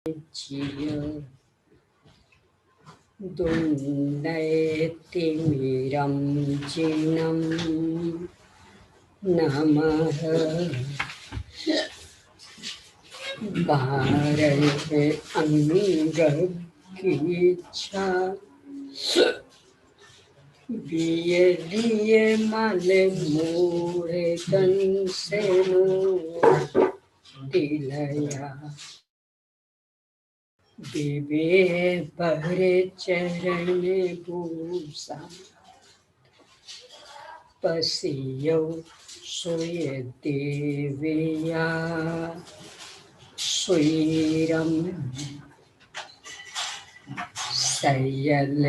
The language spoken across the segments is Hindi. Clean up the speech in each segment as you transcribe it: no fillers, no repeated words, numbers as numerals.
जिय दुन्दयतिमिरं जिनं नमः भारते अंगीच्छा बियलिए माले मोरे कंसेनु दिलया बेबे बहरे चरणे भूसा पसियो सोये देविया स्वैरम सयल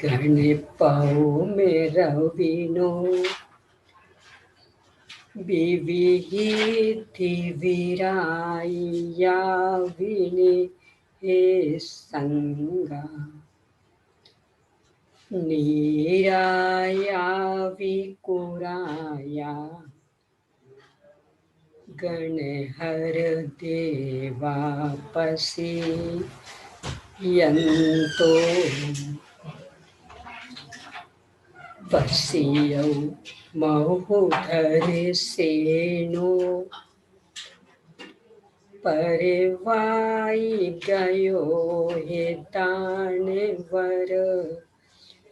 गण पाओ मेरा विनो विविधि विराया विने हे संगा नीराया विकुराया गण हर देवा पसी यंतो पसियो महोधर सेनो परवाई गयो हे दान वर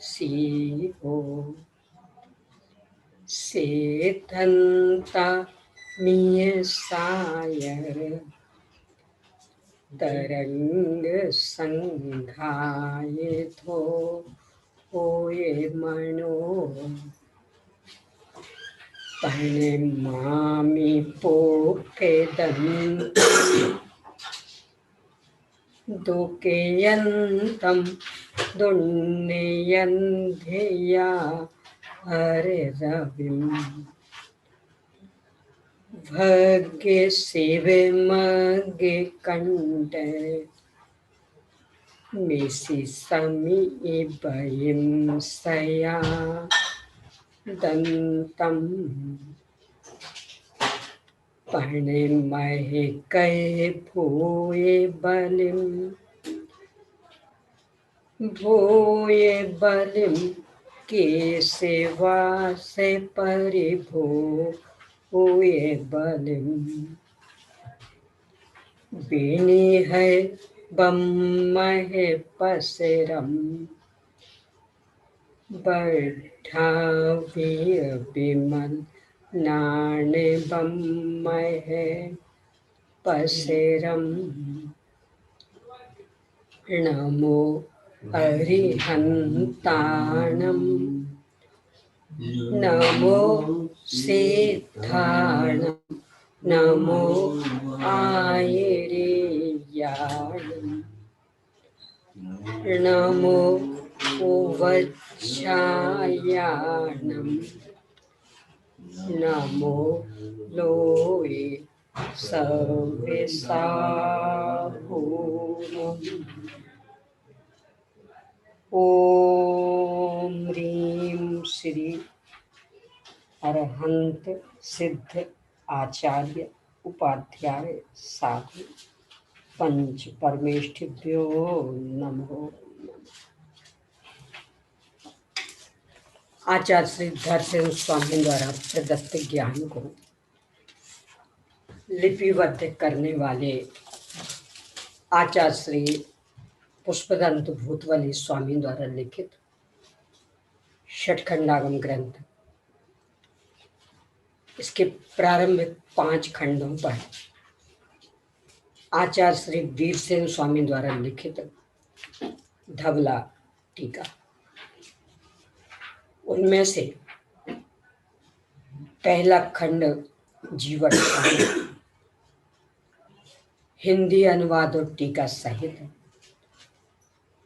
सीहो सेतंता मिय सायर तरंग संघाय थो होए मनो पहने मामी पोके दंती दुकेयंतम दुन्नयंधेया हरे रविम भगे शिवे मगे कंडे मिसि समी इबयिम सया दंतम पहने महे कहे भूये बलिम के सेवा से परिभो हुए बलिम बीनी है बम्महे पसेरम बढ़ावी बिमल नाने बम्महे पसेरम नमो अरिहंताणम नमो सिद्धाणम नमो आयिरेयाणम नमो उवच्छायाणम नमो लोये सर्वेसाहूनम ओम ह्रीं श्री अरहंत सिद्ध आचार्य उपाध्याय साधु पंच परमेष्ठिभ्यो नमो। आचार्य श्री धरसेन स्वामी द्वारा प्रदत्त ज्ञान को लिपिबद्ध करने वाले आचार्य श्री पुष्पदंत भूतवली स्वामी द्वारा लिखित षटखंडागम ग्रंथ, इसके प्रारंभिक 5 खंडों पर आचार्य श्री वीरसेन स्वामी द्वारा लिखित धवला टीका। उनमें से पहला खंड जीवन हिंदी अनुवाद और टीका सहित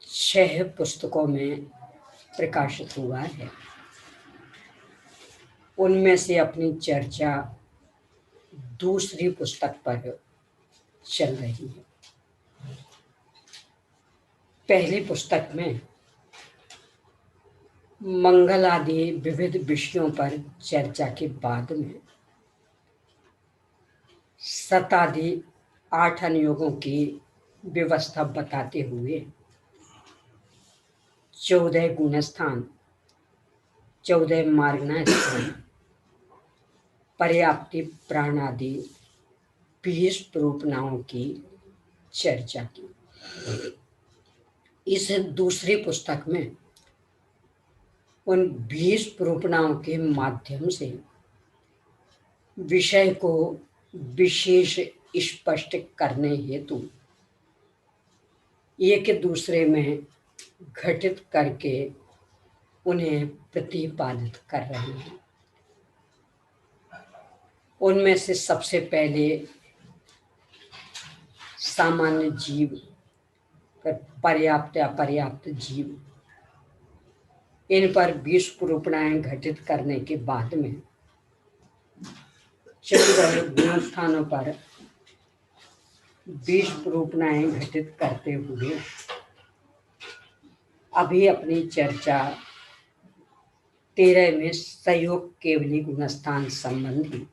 6 पुस्तकों में प्रकाशित हुआ है। उनमें से अपनी चर्चा दूसरी पुस्तक पर चल रही है। पहली पुस्तक में मंगल आदि विविध विषयों पर चर्चा के बाद में शतादि 8 अनुयोगों की व्यवस्था बताते हुए 14 गुणस्थान, 14 मार्गना स्थान, पर्याप्ति प्राणादि 20 प्रूपनाओं की चर्चा की। इस दूसरी पुस्तक में उन 20 प्रूपनाओं के माध्यम से विषय को विशेष स्पष्ट करने हेतु एक दूसरे में घटित करके उन्हें प्रतिपादित कर रहे हैं। उनमें से सबसे पहले सामान्य जीव, फिर पर्याप्त अपर्याप्त जीव, इन पर 20 प्रूपणाएं घटित करने के बाद में 14 गुणस्थानों पर 20 प्रूपणाएं घटित करते हुए अभी अपनी चर्चा 13 में सहयोग केवली गुणस्थान संबंधी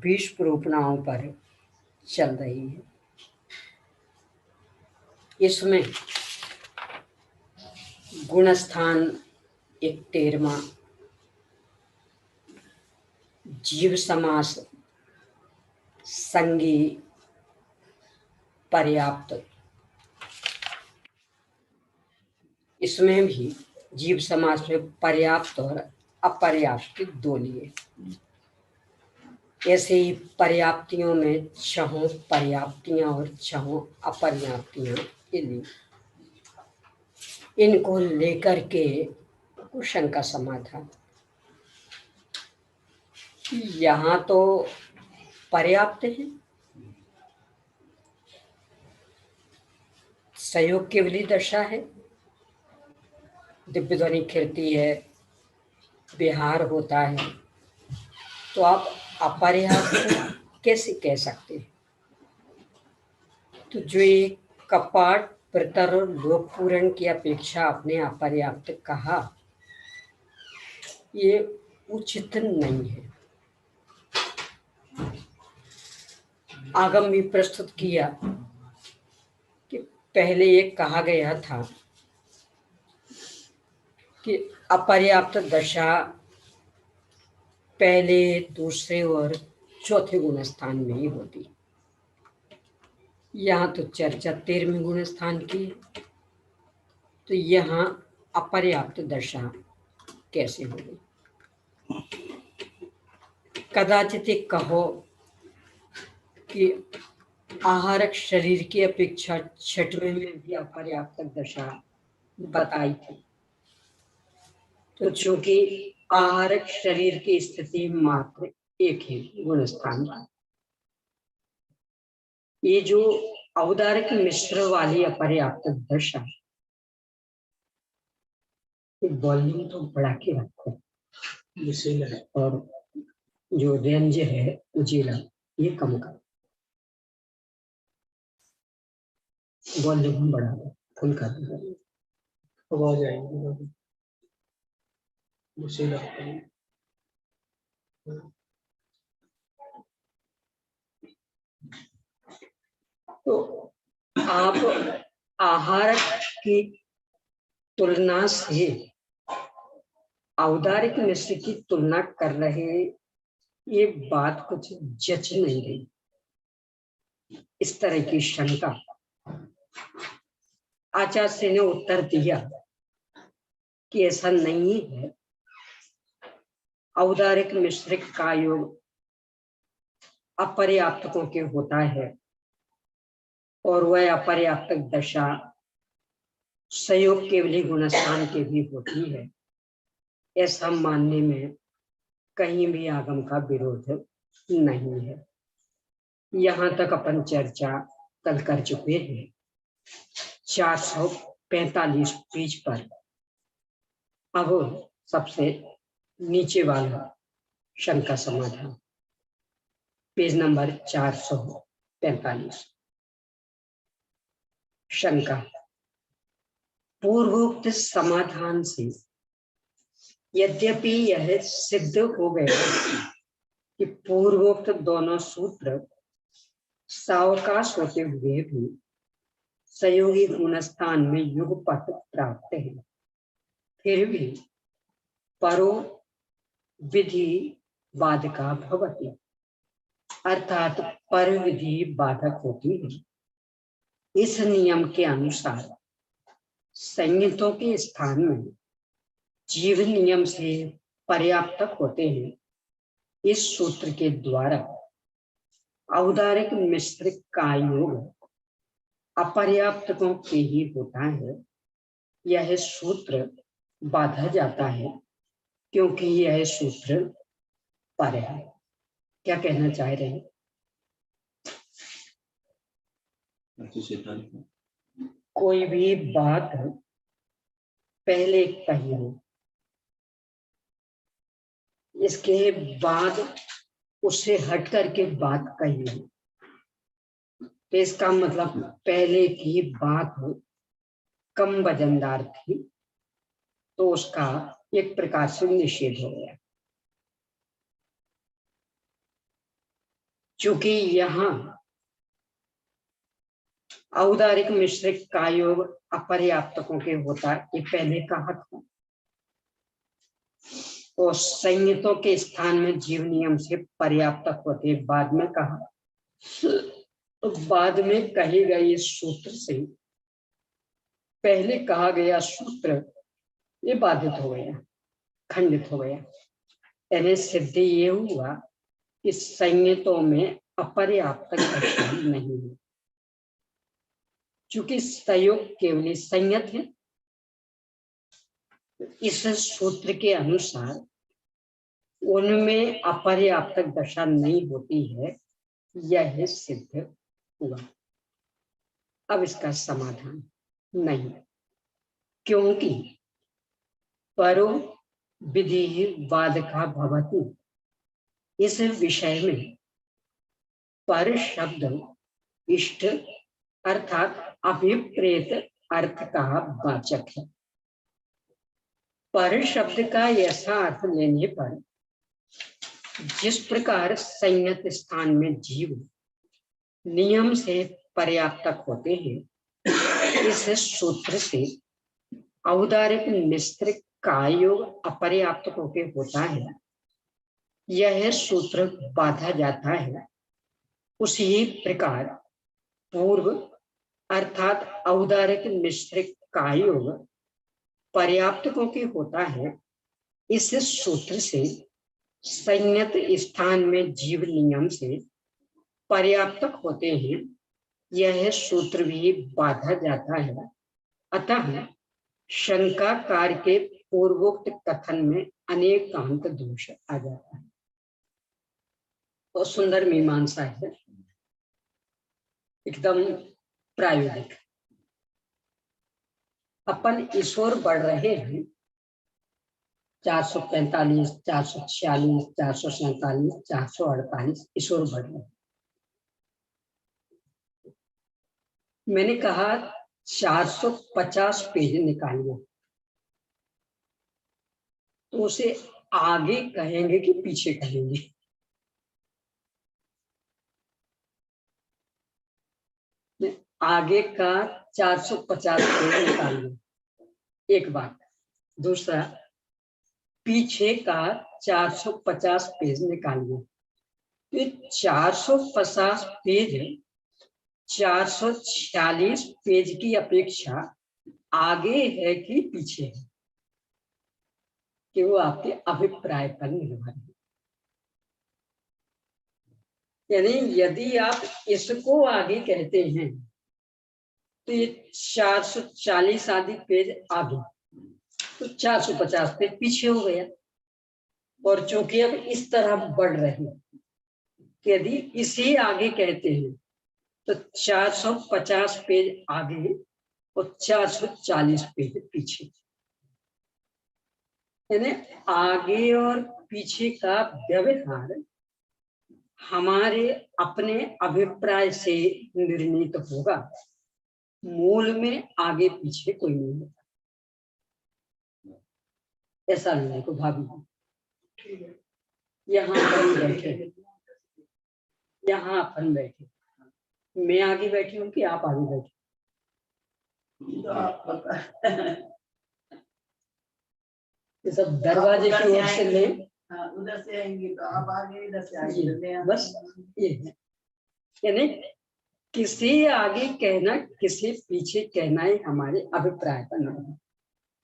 20 प्रूपणाओं पर चल रही है। इसमें गुणस्थान 13वां, जीव समास, संगी, पर्याप्त, इसमें भी जीव समास में पर्याप्त और अपर्याप्त दो लिए। ऐसे ही पर्याप्तियों में 6 पर्याप्तियां और 6 अपर्याप्तियां ली। इनको लेकर के क्वेश्चन का समाधान, यहाँ तो पर्याप्त है, सहयोग केवली दशा है, दिव्य ध्वनि खिरती है, विहार होता है, तो आप अपर्याप्त कैसे कह सकते हैं? तो जो ये कपाट प्रतर और लोक पूरण की अपेक्षा आपने अपर्याप्त कहा, ये उचित नहीं है। आगम भी प्रस्तुत किया कि पहले ये कहा गया था कि अपर्याप्त दशा पहले, दूसरे और चौथे गुणस्थान में ही होती। यहाँ तो चर्चा 13वें गुणस्थान की, तो यहाँ अपर्याप्त दशा कैसे होगी? कदाचित कहो कि आहारक शरीर की अपेक्षा 6वें में भी अपर्याप्त दशा बताई थी, तो चूंकि आहारक शरीर की स्थिति मात्र एक ही गुणस्थान, ये जो औदारिक मिश्र वाली अपर्याप्त दशा, वॉल्यूम तो बढ़ा के रखो, और जो रेंज है उजीला ये कम कर, वॉल्यूम बढ़ा दो, फुल कर दो, आवाज आएगी। तो आप आहार की तुलना से औदारिक मिश्र की तुलना कर रहे, ये बात कुछ जच नहीं रही। इस तरह की शंका आचार्य ने उत्तर दिया कि ऐसा नहीं है। औदारिक मिश्रिक का योग अपर्याप्तकों के होता है और वह अपर्याप्त दशा सहयोग केवली गुणस्थान के भी होती है। ऐसा मानने में कहीं भी आगम का विरोध नहीं है। यहाँ तक अपन चर्चा कल कर चुके हैं। 445 पेज पर अब सबसे नीचे वाला शंका समाधान, पेज नंबर 445। शंका, पूर्वोक्त समाधान से यद्यपि यह सिद्ध हो गया कि पूर्वोक्त दोनों सूत्र सावकाश होते हुए भी सहयोगी गुणस्थान में युगपत प्राप्त है। फिर भी परो विधि बाधका भवति, अर्थात पर विधि बाधक होती है। इस नियम के अनुसार संहितों के स्थान में जीव नियम से पर्याप्तक होते हैं। इस सूत्र के द्वारा औदारिक मिश्र का योग अपर्याप्तकों के ही होता है। यह सूत्र बाधा जाता है क्योंकि यह सूत्र पर है। क्या कहना चाह रहे हैं? कोई भी बात पहले कही हो, इसके बाद उससे हट करके बात कही हो, तो इसका मतलब पहले की बात कम वजनदार थी, तो उसका एक प्रकार से निषेध हो गया। चूंकि यहाँ औदारिक मिश्र का योग अपर्याप्तकों के होता, ये पहले कहा था, तो संहितों के स्थान में जीव नियम से पर्याप्तक होते बाद में कहा, तो बाद में कहे गए इस सूत्र से पहले कहा गया सूत्र ये बाधित हो गया, खंडित हो गया। यानी सिद्ध ये हुआ कि संहितों में अपर्याप्तक दशा नहीं है। चूंकि संयोग केवल संयत है, इस सूत्र के अनुसार उनमें अपर्याप्तक दशा नहीं होती है, यह सिद्ध हुआ। अब इसका समाधान नहीं, क्योंकि परो विधि बाधका भवति, इस विषय में पर शब्द इष्ट अर्थात अभिप्रेत अर्थ का वाचक है। पर शब्द का ऐसा अर्थ लेने पर जिस प्रकार संयत स्थान में जीव नियम से पर्याप्तक होते हैं, इस सूत्र से औदारिक मिश्र का योग अपर्याप्तकों के होता है, यह सूत्र बाधा जाता है। उसी प्रकार पूर्व अर्थात औदारिक मिश्र का योग पर्याप्तकों के होता है। इस सूत्र से संयत स्थान में जीव नियम से पर्याप्तक होते हैं, यह सूत्र भी बाधा जाता है। अतः शंकाकार के पूर्वोक्त कथन में अनेकांत दोष आ जाता है। और सुंदर मीमांसा है, एकदम प्रायोगिक। अपन ईश्वर बढ़ रहे हैं 445, 446, 447, 448 ईश्वर बढ़ रहे हैं। मैंने कहा 450 पेज निकालिए, तो उसे आगे कहेंगे कि पीछे कहेंगे? आगे का 450 पेज निकालिए, एक बात। दूसरा, पीछे का 450 पेज निकालिए। तो 450 पेज 446 पेज की अपेक्षा आगे है कि पीछे है, कि वो आपके अभिप्राय पर निर्भर है। यानी यदि आप इसको आगे कहते हैं तो ये 440 आदि पेज आगे, तो 450 पेज पीछे हो गया। और चूंकि अब इस तरह बढ़ रहे हैं, यदि इसे आगे कहते हैं तो 450 पेज आगे और 440 पेज पीछे। यानी आगे और पीछे का व्यवहार हमारे अपने अभिप्राय से निर्णीत होगा। मूल में आगे पीछे कोई नहीं होता, ऐसा लेने को भाभी। यहाँ अपन बैठे, यहाँ अपन बैठे, मैं आगे बैठी हूँ कि आप आगे बैठे? तो आप पता ये सब दरवाजे की ओर से ले, उधर से आएंगे तो आप आगे, इधर से आगे, बस ये है। यानी किसी आगे कहना, किसी पीछे कहना ही हमारे अभिप्राय का नाम है।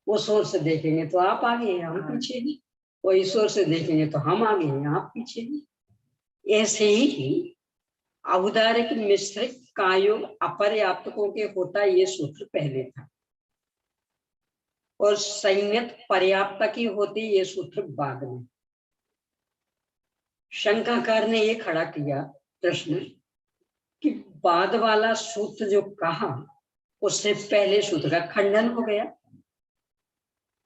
वो सोच से देखेंगे तो आप आगे हैं, हम पीछे हैं। वो ईश्वर से देखेंगे तो हम आगे हैं, आप पीछे हैं। ऐसे ही औदारिक मिश्रित कायोग अपर्याप्तकों के होता ये सूत्र पहले था, और संयत पर्याप्त की होती ये सूत्र बाद में। शंकाकार ने ये खड़ा किया प्रश्न कि बाद वाला सूत्र जो कहा उससे पहले सूत्र का खंडन हो गया।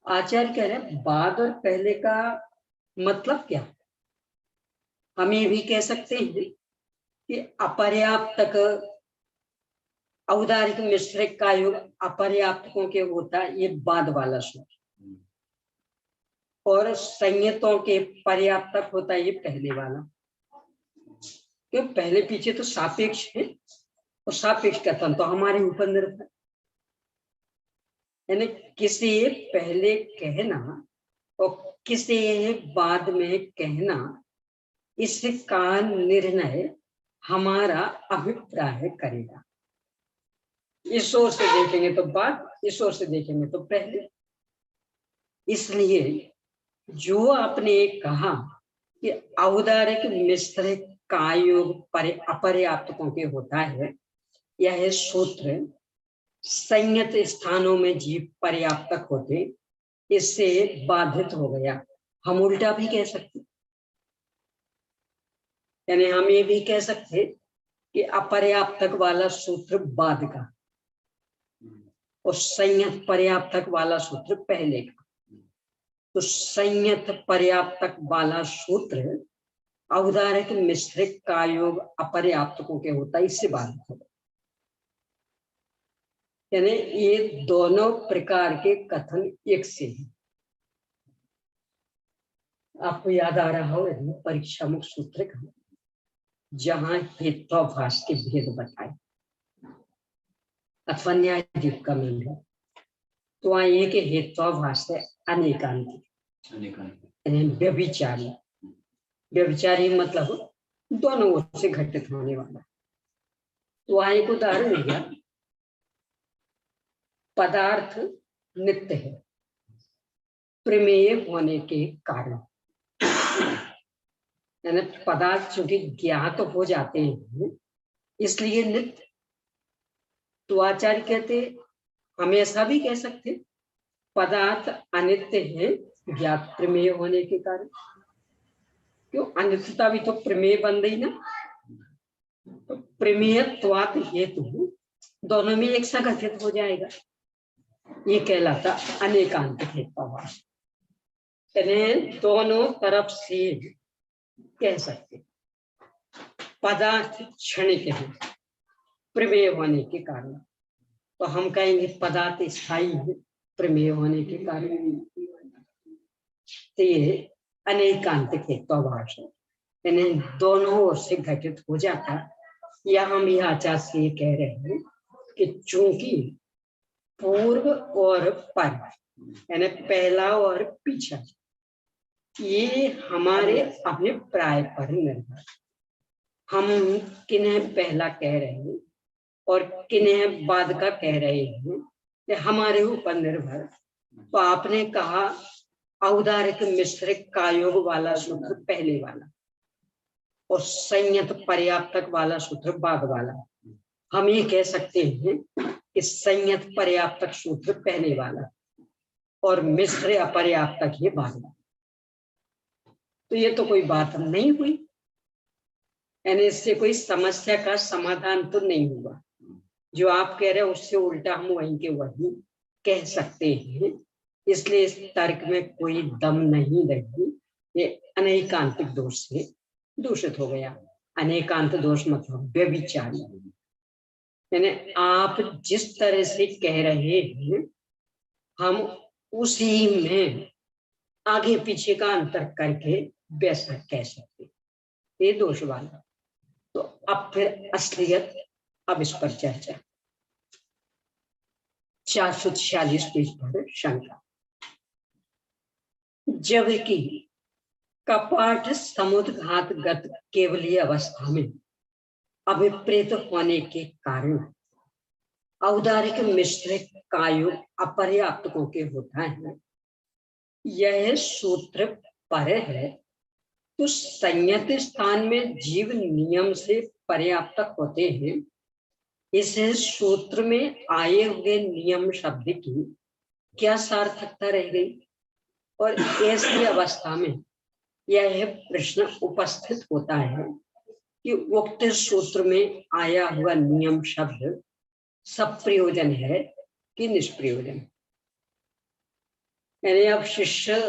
आचार्य कह रहे हैं बाद और पहले का मतलब क्या? हम ये भी कह सकते हैं कि अपर्याप्तक औदारिक मिश्रित का योग अपर्याप्तकों के होता ये बाद वाला सूत्र, और संयतों के पर्याप्तक होता ये पहले वाला। क्यों? पहले पीछे तो सापेक्ष है, और सापेक्ष कथन तो हमारे ऊपर निर्भर, यानी किसी पहले कहना और किसी बाद में कहना, इसका निर्णय हमारा अभिप्राय करेगा। इस ओर से देखेंगे तो बाद, इस ओर से देखेंगे तो पहले। इसलिए जो आपने कहा कि औदारिक मिश्रित का योग अपर्याप्तकों के होता है, यह सूत्र संयत स्थानों में जीव पर्याप्तक होते, इससे बाधित हो गया। हम उल्टा भी कह सकते, यानी हम ये भी कह सकते कि अपर्याप्तक वाला सूत्र बाद का और संयत पर्याप्तक वाला सूत्र पहले का। तो संयत पर्याप्तक वाला सूत्र औदारिक मिश्रित का योग अपर्याप्तकों के होता, इससे बाधित होगा। यानी ये दोनों प्रकार के कथन एक से हैं। आपको याद आ रहा हो परीक्षा मुख सूत्र का, जहां हेत्वाभास के भेद बताए अथवा न्याय दीप का मेल है, तो वहां एक हेत्वाभास है अनेकांतिक, व्यभिचारी। व्यभिचारी मतलब दोनों ओर से घटित होने वाला। तो वहां एक उदाहरण दिया, पदार्थ नित्य है प्रमेय होने के कारण, यानी पदार्थ चूंकि ज्ञात हो जाते हैं इसलिए नित्य। तो आचार्य कहते हम ऐसा भी कह सकते पदार्थ अनित्य है ज्ञात प्रमेय होने के कारण। क्यों? अनित्यता भी तो प्रमेय बन गई ना। तो प्रमेयत्वात् हेतु दोनों में एक सा घटित हो जाएगा, ये कहलाता अनेकांतिक हेत्वाभास। दोनों तरफ से कह सकते पदार्थ क्षणिक है प्रमेय होने के कारण, तो हम कहेंगे पदार्थ स्थायी है प्रमेय होने के कारण। तो ये अनेकांतिक हेत्वाभास है, यानी दोनों ओर से घटित हो जाता। या हम यह आचार्य से ये कह रहे हैं कि चूंकि पूर्व और पर, यानी पहला और पीछा, ये हमारे अभिप्राय पर निर्भर, हम किन्हें पहला कह रहे हैं और किन्हें बाद का कह रहे हैं, ये हमारे ऊपर निर्भर। तो आपने कहा औदारिक मिश्रित कायोग वाला सूत्र पहले वाला और संयत पर्याप्तक वाला सूत्र बाद वाला। हम ये कह सकते हैं कि संयत पर्याप्तक सूत्र पहले वाला और मिश्र अपर्याप्तक ये बाद वाला। तो ये तो कोई बात नहीं हुई, यानी इससे कोई समस्या का समाधान तो नहीं हुआ। जो आप कह रहे हैं उससे उल्टा हम वहीं के वहीं कह सकते हैं, इसलिए इस तर्क में कोई दम नहीं रही। ये अनेकांतिक दोष से दूषित हो गया। अनेकांत दोष मतलब व्यभिचारी, यानी आप जिस तरह से कह रहे हैं हम उसी में आगे पीछे का अंतर करके वैसा कह सकते, ये दोष वाला। तो अब फिर असलियत अब इस पर चर्चा। 446 पेज पर शंका। जबकि कपाट समुद्घातगत केवलीय अवस्था में अभिप्रेत होने के कारण औदारिक मिश्रित कायुग अपर्याप्तकों के होता है, यह सूत्र पर है, तो संयत स्थान में जीव नियम से पर्याप्तक होते हैं। इस सूत्र में आए हुए नियम शब्द की क्या सार्थकता रह गई? और ऐसी अवस्था में यह प्रश्न उपस्थित होता है कि उक्त सूत्र में आया हुआ नियम शब्द सब प्रयोजन है कि निष्प्रयोजन। यानी अब शिष्य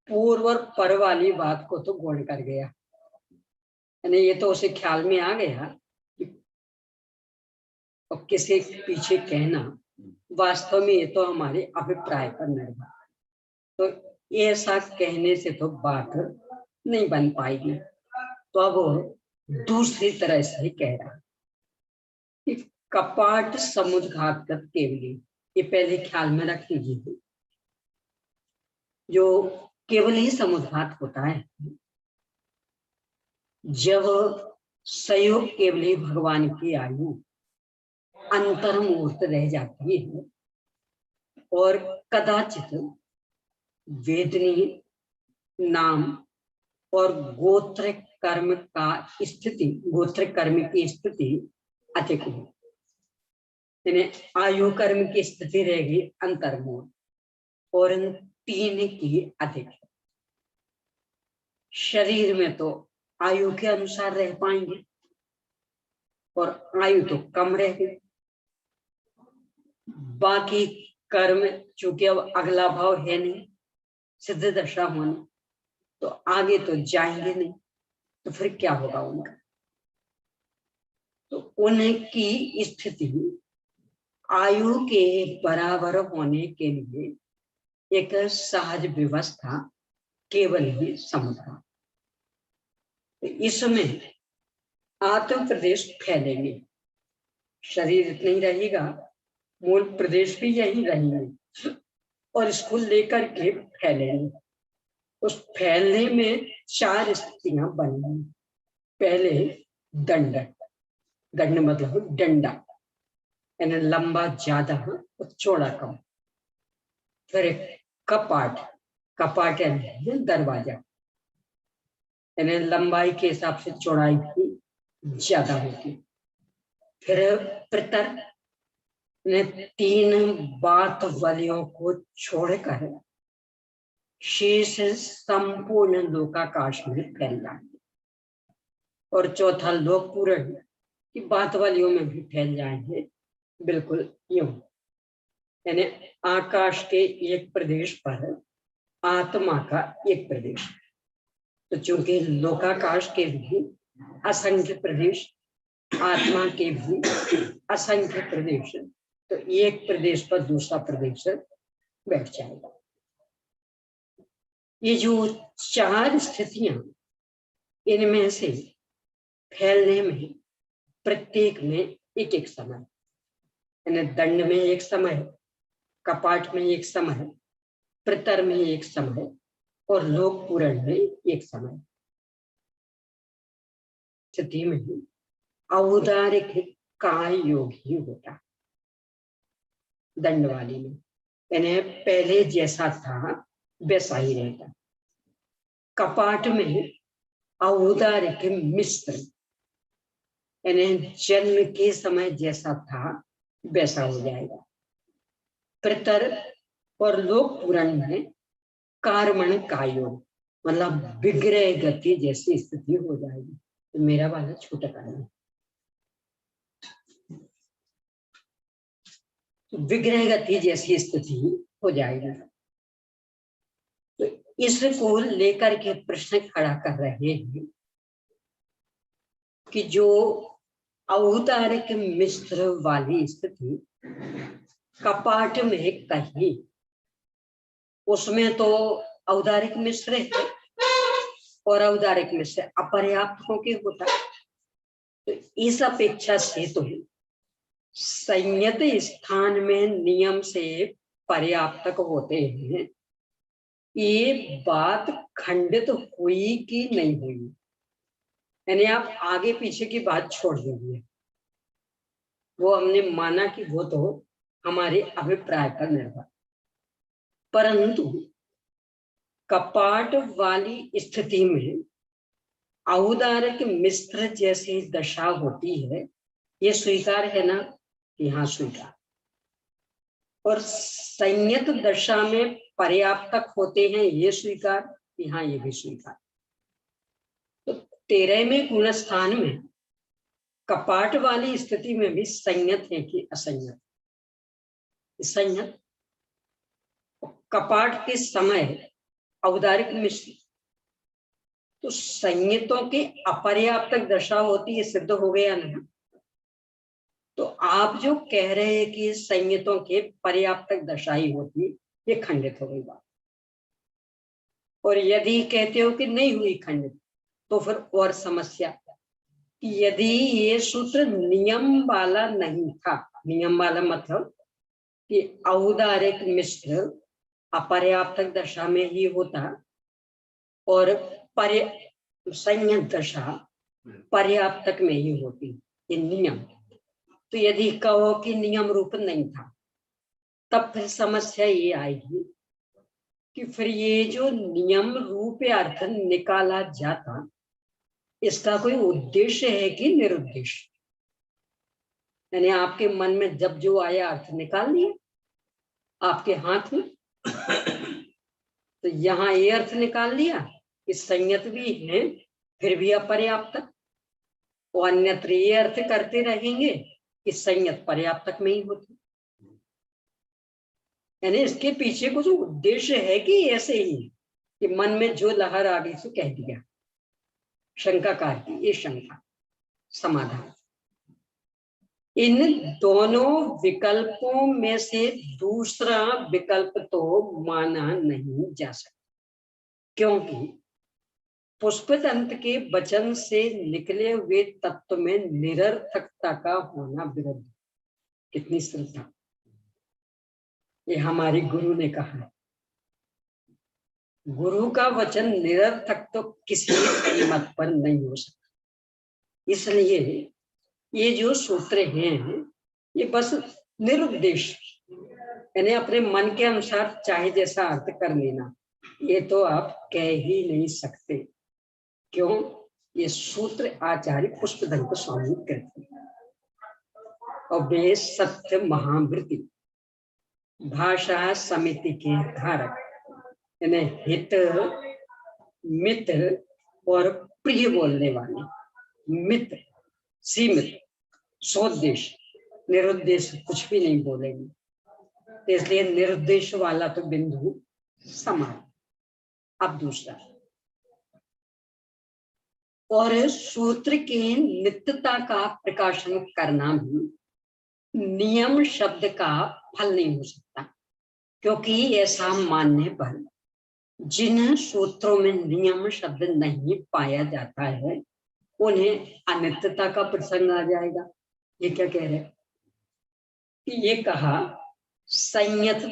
पूर्व और पर वाली बात को तो गौण कर गया, यानी ये तो उसे ख्याल में आ गया कि और किसी पीछे कहना वास्तव में ये तो हमारे अभिप्राय पर निर्भर, तो ऐसा कहने से तो बात नहीं बन पाएगी। तो अब दूसरी तरह से कह रहा कि कपाट समुद्घातगत केवली, ये पहले ख्याल में रख लीजिए। जो केवल ही समुद्घात होता है जब संयोग केवली भगवान की आयु अंतर्मूर्त रह जाती है और कदाचित वेदनीय नाम और गोत्र कर्म का स्थिति, गोत्र कर्म की स्थिति अधिक हो, यानी आयु कर्म की स्थिति रहेगी अंतर्मूर्त और इन तीन की अधिक है। शरीर में तो आयु के अनुसार रह पाएंगे और आयु तो कम रहेगी। बाकी कर्म चूंकि अब अगला भाव है नहीं, सिद्ध दशा होनी, तो आगे तो जाएंगे नहीं, तो फिर क्या होगा उनका? तो उनकी स्थिति आयु के बराबर होने के लिए एक सहज व्यवस्था केवल ही समुद्र। इसमें आत्म प्रदेश फैलेंगे, शरीर इतना ही रहेगा, मूल प्रदेश भी यही रहेंगे और इसको लेकर के फैलेंगे। उस फैलने में चार स्थितियां बनेंगी। पहले दंड, दंड मतलब डंडा, यानी लंबा ज्यादा और चौड़ा कम। फिर कपाट, कपाट यानी दरवाजा, यानी लंबाई के हिसाब से चौड़ाई भी ज्यादा होगी। फिर प्रतर, ने तीन बात वालियों को छोड़कर शेष संपूर्ण लोकाकाश में फैल जाएंगे। और चौथा लोक पूर्ण की बात वालियों में भी फैल जाएंगे, बिल्कुल यूं, यानी आकाश के एक प्रदेश पर आत्मा का एक प्रदेश। तो चूंकि लोकाकाश के भी असंख्य प्रदेश, आत्मा के भी असंख्य प्रदेश, तो एक प्रदेश पर दूसरा प्रदेश बैठ जाएगा। ये जो चार स्थितियां, इनमें से फैलने में प्रत्येक में एक एक समय, यानी दंड में एक समय, कपाट में एक समय, प्रतर में एक समय और लोक पूरण में एक समय। स्थिति में औदारिक काय योग ही होता दंड वाली में, यानी पहले जैसा था वैसा ही रहता। कपाट में औदारिक मिश्र, यानी जन्म के समय जैसा था वैसा हो जाएगा। प्रतर और लोक पूरण में कार्मण कायोग, मतलब विग्रह गति जैसी स्थिति हो जाएगी। तो मेरा वाला छोटा कारण, तो विग्रह गति जैसी स्थिति हो जाएगी। तो इसको लेकर के प्रश्न खड़ा कर रहे हैं कि जो औदारिक मिश्र वाली स्थिति कपाट में कहीं, उसमें तो औदारिक मिश्र है और औदारिक मिश्र अपर्याप्त होके होता है। तो इस अपेक्षा से तो संयत स्थान में नियम से पर्याप्तक होते हैं, ये बात खंडित हुई कि नहीं हुई, यानी आप आगे पीछे की बात छोड़ दीजिए, वो हमने माना कि वो तो हमारे अभिप्राय पर निर्भर। परंतु कपाट वाली स्थिति में औदारिक मिश्र जैसी दशा होती है, ये स्वीकार है ना? यहाँ स्वीकार। और संयत दशा में पर्याप्तक होते हैं, ये स्वीकार, यहाँ ये भी स्वीकार। तो 13वें गुणस्थान में कपाट वाली स्थिति में भी संयत है कि असंयत? संयत। कपाट के समय औदारिक मिश्र, तो संयतों की अपर्याप्तक दशा होती है, सिद्ध हो गया ना? तो आप जो कह रहे हैं कि संयतों के पर्याप्तक दशा ही होती, ये खंडित हो गई बात। और यदि कहते हो कि नहीं हुई खंडित, तो फिर और समस्या, यदि ये सूत्र नियम वाला नहीं था, नियम वाला मतलब कि औदारिक मिश्र अपर्याप्तक दशा में ही होता और संयत दशा पर्याप्तक में ही होती, ये नियम। तो यदि कहो कि नियम रूप नहीं था, तब फिर समस्या ये आएगी कि फिर ये जो नियम रूप अर्थ निकाला जाता, इसका कोई उद्देश्य है कि निरुद्देश्य? यानी आपके मन में जब जो आया अर्थ निकाल लिया आपके हाथ में, तो यहाँ ये अर्थ निकाल लिया कि संयत भी है फिर भी अपर्याप्तक, और अन्यत्र ये अर्थ करते रहेंगे कि संयत पर्याप्तक में ही होती। यानी इसके पीछे कुछ उद्देश्य है कि ऐसे ही कि मन में जो लहर आ गई तो कह दिया, शंका काटती, ये शंका समाधान। इन दोनों विकल्पों में से दूसरा विकल्प तो माना नहीं जा सकता, क्योंकि पुष्पतंत्र के वचन से निकले हुए तत्व में निरर्थकता का होना विरुद्ध। कितनी श्रद्धा, ये हमारे गुरु ने कहा है। गुरु का वचन निरर्थक तो किसी कीमत पर नहीं हो सकता। इसलिए ये जो सूत्र हैं ये बस निरुद्देश्य, यानी अपने मन के अनुसार चाहे जैसा अर्थ कर लेना, ये तो आप कह ही नहीं सकते। क्यों? ये सूत्र आचार्य पुष्पदंत स्वामी कहते हैं, और वे सत्य महावृत्ति भाषा समिति के धारक, यानी हित मित्र और प्रिय बोलने वाले, मित्र सीमित, स्वोद्देश्य, निरुद्देश्य कुछ भी नहीं बोलेंगे। तो इसलिए निरुद्देश्य वाला तो बिंदु समान। अब दूसरा, और सूत्र के नित्यता का प्रकाशन करना भी नियम शब्द का फल नहीं हो सकता, क्योंकि ऐसा मानने पर जिन सूत्रों में नियम शब्द नहीं पाया जाता है उन्हें अनित्यता का प्रसंग आ जाएगा। ये क्या कह रहे हैं कि ये कहा संयत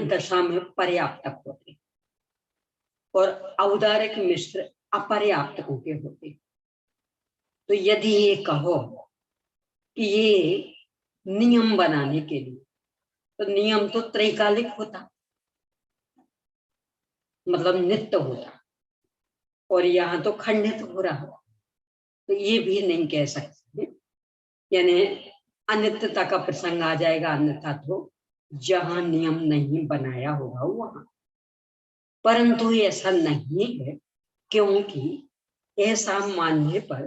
दशा में पर्याप्तक होते और औदारिक मिश्र अपर्याप्तकों के होते। तो यदि ये कहो कि ये नियम बनाने के लिए, तो नियम तो त्रैकालिक होता, मतलब नित्य होता, और यहाँ तो खंडित हो रहा, तो ये भी नहीं कह सकते, यानी अनित्यता का प्रसंग आ जाएगा। अन्यथा तो जहां नियम नहीं बनाया होगा वहां, परंतु ऐसा नहीं है, क्योंकि ऐसा मानने पर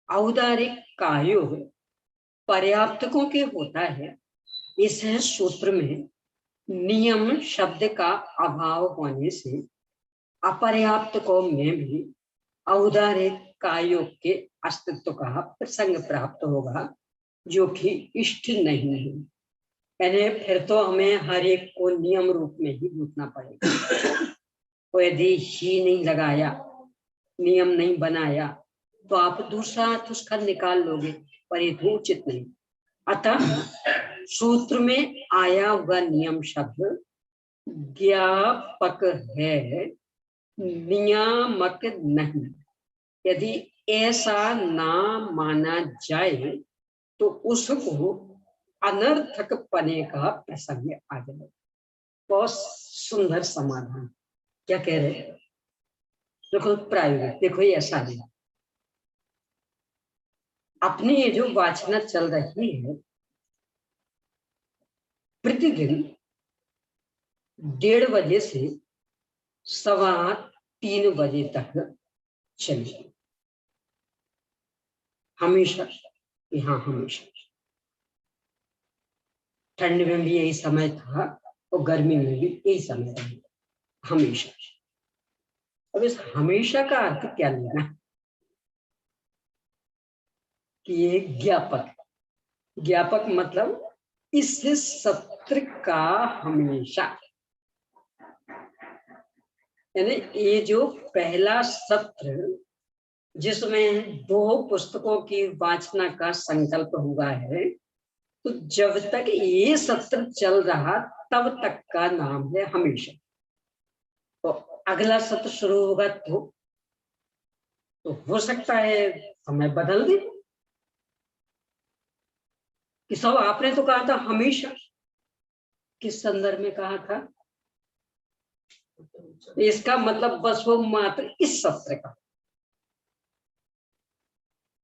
औदारिक कार्य पर्याप्तकों के होता है। इस सूत्र में नियम शब्द का अभाव होने से अपर्याप्तकों में भी औदारिक कार्यों के अस्तित्व का प्रसंग प्राप्त होगा, जो कि इष्ट नहीं है। यानी फिर तो हमें हर एक को नियम रूप में ही बूझना पड़ेगा। तो यदि ही नहीं लगाया, नियम नहीं बनाया, तो आप दूसरा अर्थ उसका निकाल लोगे, पर ये तो उचित नहीं। अतः सूत्र में आया हुआ नियम शब्द ज्ञापक है, नियामक नहीं। यदि ऐसा ना माना जाए तो उसको अनर्थक पने का प्रसंग आ जाए। बहुत सुंदर समाधान। क्या कह रहे हैं? देखो प्रायोगिक, देखो ये ऐसा नहीं, अपनी ये जो वाचना चल रही है प्रतिदिन 1:30 बजे से 2:15 बजे तक चली, हमेशा यहाँ, हमेशा। ठंड में भी यही समय था और गर्मी में भी यही समय था, हमेशा। अब इस हमेशा का अर्थ क्या लेना कि ये ज्ञापक, ज्ञापक मतलब इस सत्र का हमेशा, यानी ये जो पहला सत्र जिसमें 2 पुस्तकों की वाचना का संकल्प हुआ है, तो जब तक ये सत्र चल रहा तब तक का नाम है हमेशा। तो अगला सत्र शुरू होगा तो हो सकता है समय बदल दे कि सब आपने तो कहा था हमेशा, किस संदर्भ में कहा था? इसका मतलब बस वो मात्र इस सत्र का,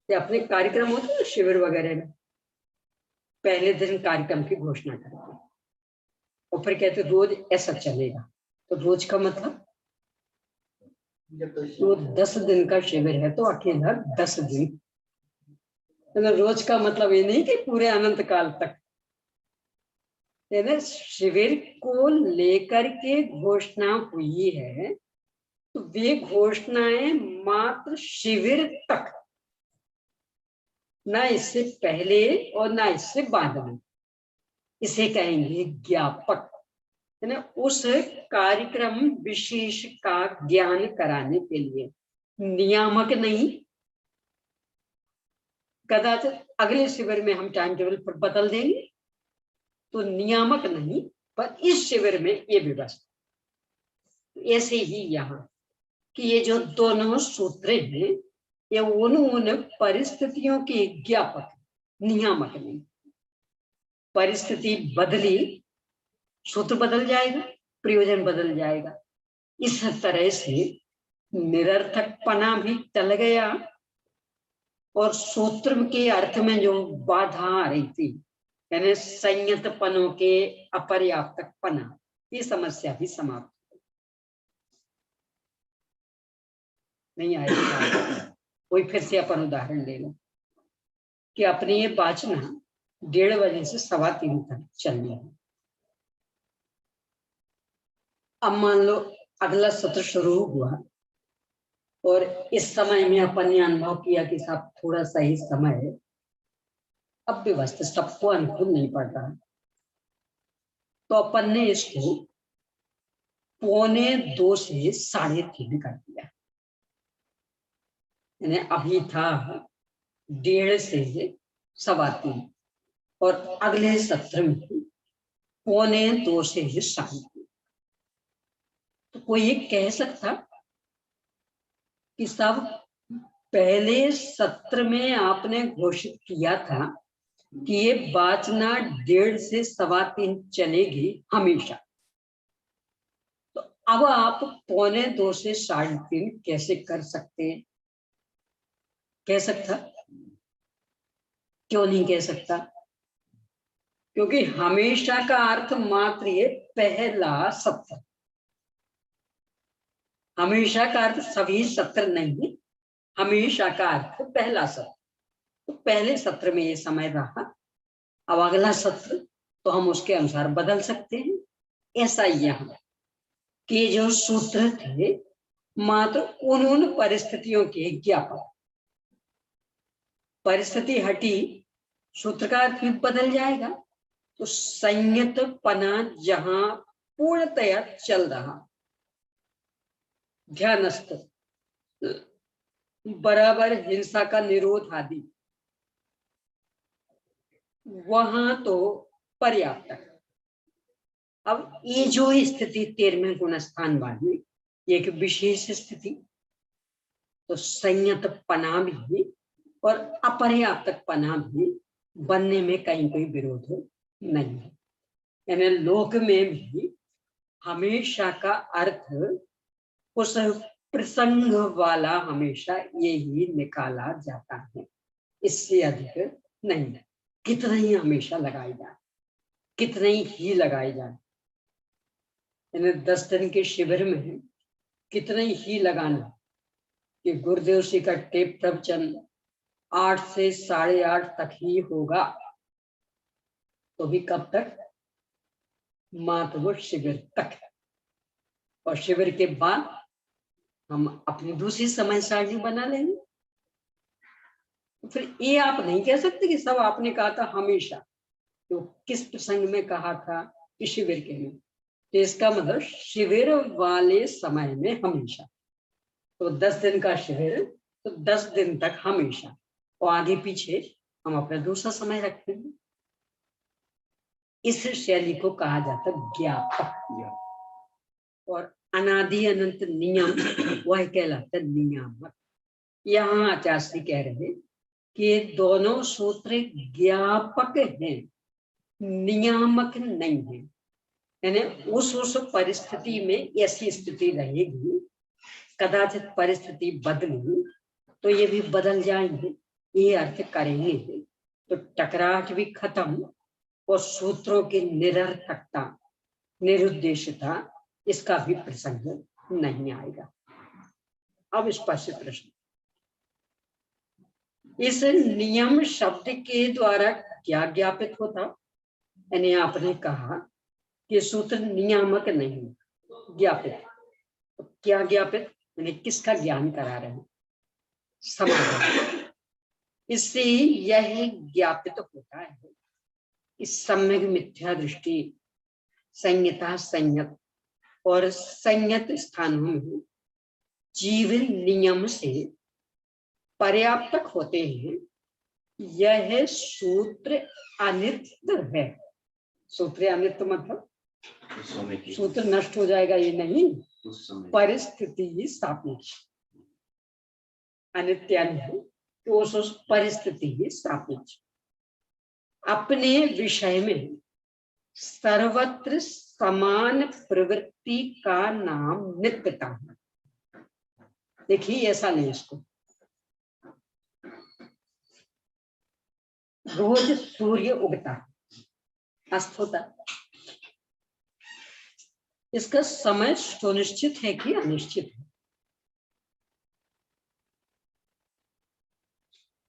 ये अपने कार्यक्रम होते हैं शिविर वगैरह में, पहले दिन कार्यक्रम की घोषणा करते और फिर कहते रोज ऐसा चलेगा। तो रोज का मतलब वो 10 दिन का शिविर है तो अकेला 10 दिन, तो रोज का मतलब ये नहीं कि पूरे अनंत काल तक। शिविर को लेकर के घोषणा हुई है, तो वे घोषणाएं मात्र शिविर तक, ना इससे पहले और ना इससे बाद में। इसे कहेंगे ज्ञापक, है ना, उस कार्यक्रम विशेष का ज्ञान कराने के लिए, नियामक नहीं। कदाचित अगले शिविर में हम टाइम टेबल पर बदल देंगे, तो नियामक नहीं, पर इस शिविर में ये व्यवस्था। ऐसे ही यहाँ कि ये जो दोनों सूत्र हैं ये उन परिस्थितियों के ज्ञापक, नियामक नहीं। परिस्थिति बदली, सूत्र बदल जाएगा, प्रयोजन बदल जाएगा। इस तरह से निरर्थकपना भी टल गया और सूत्र के अर्थ में जो बाधा आ रही थी, यानी संयतपनों के अपर्याप्तपना, ये समस्या भी समाप्त नहीं आएगी। कोई फिर से अपन उदाहरण ले लो कि अपनी ये वाचना 1:30 बजे से 2:15 तक चलनी है। अब मान लो अगला सत्र शुरू हुआ और इस समय में अपन ने अनुभव किया कि साहब थोड़ा सही समय है, अब व्यवस्थित सबको अनुकूल नहीं पड़ रहा, तो अपन ने इसको 1:45 से 3:30 कर दिया। यानी अभी था 1:30 से 2:15 और अगले सत्र में 1:45 से 3:30। तो कोई ये कह सकता कि सब पहले सत्र में आपने घोषित किया था कि ये वाचना 1:30 से 2:15 चलेगी हमेशा, तो अब आप 1:45 से 3:30 कैसे कर सकते हैं? कह सकता? क्यों नहीं कह सकता? क्योंकि हमेशा का अर्थ मात्र ये पहला सत्र, हमेशा का अर्थ सभी सत्र नहीं, हमेशा का अर्थ पहला सत्र। तो पहले सत्र में ये समय रहा, अब अगला सत्र तो हम उसके अनुसार बदल सकते हैं। ऐसा यहाँ कि जो सूत्र थे मात्र उन परिस्थितियों के ज्ञापक, परिस्थिति हटी, सूत्र का अर्थ भी बदल जाएगा। तो संयतपना जहां पूर्णतया चल रहा, ध्यानस्थ, बराबर हिंसा का निरोध आदि, वहां तो पर्याप्त है। अब ये जो स्थिति 13वें गुणस्थान वाली, एक विशेष स्थिति, तो संयत पना भी और अपर्याप्त पना भी बनने में कहीं कोई विरोध नहीं है। यानी लोक में भी हमेशा का अर्थ उस प्रसंग वाला हमेशा यही निकाला जाता है, इससे अधिक नहीं है। कितना ही हमेशा लगाई जाए, कितने ही लगाई जाए, यानी 10 दिन के शिविर में कितने ही लगाना कि गुरुदेव जी का टेप प्रवचन 8 से 8:30 तक ही होगा, तो भी कब तक? मात्र शिविर तक। और शिविर के बाद हम अपनी दूसरी समय सारणी बना लेंगे। फिर ये आप नहीं कह सकते कि सब आपने कहा था हमेशा, तो किस प्रसंग में कहा था कि शिविर के में, तो इसका मतलब शिविर वाले समय में हमेशा। तो 10 दिन का शिविर, तो 10 दिन तक हमेशा, और आगे पीछे हम अपना दूसरा समय रखेंगे। इस शैली को कहा जाता है ज्ञापक। और अनादि अनंत नियम वह कहलाता है नियामक। यहाँ आचार्य कह रहे कि दोनों सूत्र ज्ञापक हैं, नियामक नहीं है। यानी उस परिस्थिति में ऐसी स्थिति रहेगी, कदाचित परिस्थिति बदली तो ये भी बदल जाएंगे, ये अर्थ करेंगे, तो टकराहट भी खत्म और सूत्रों की निरर्थकता, निरुद्देश्यता, इसका भी प्रसंग नहीं आएगा। अब इस पर से प्रश्न, इस नियम शब्द के द्वारा क्या ज्ञापित होता? यानी आपने कहा कि सूत्र नियामक नहीं, ज्ञापित। तो क्या ज्ञापित, यानी किसका ज्ञान करा रहे हैं? समाधान। इससे यह ज्ञापित होता है कि सम्यक मिथ्या दृष्टि, संयता, संयत और संयत स्थानों में जीवन नियम से पर्याप्तक होते हैं। यह सूत्र अनित्य है। सूत्र अनित्य मतलब सूत्र नष्ट हो जाएगा ये नहीं, परिस्थिति ही सापेक्ष। अनित्य है तो उस परिस्थिति ही सापेक्ष। अपने विषय में सर्वत्र समान प्रवृत्ति का नाम नित्यता है। देखिए ऐसा नहीं, इसको रोज सूर्य उगता, अस्त होता, इसका समय सुनिश्चित है कि अनिश्चित है?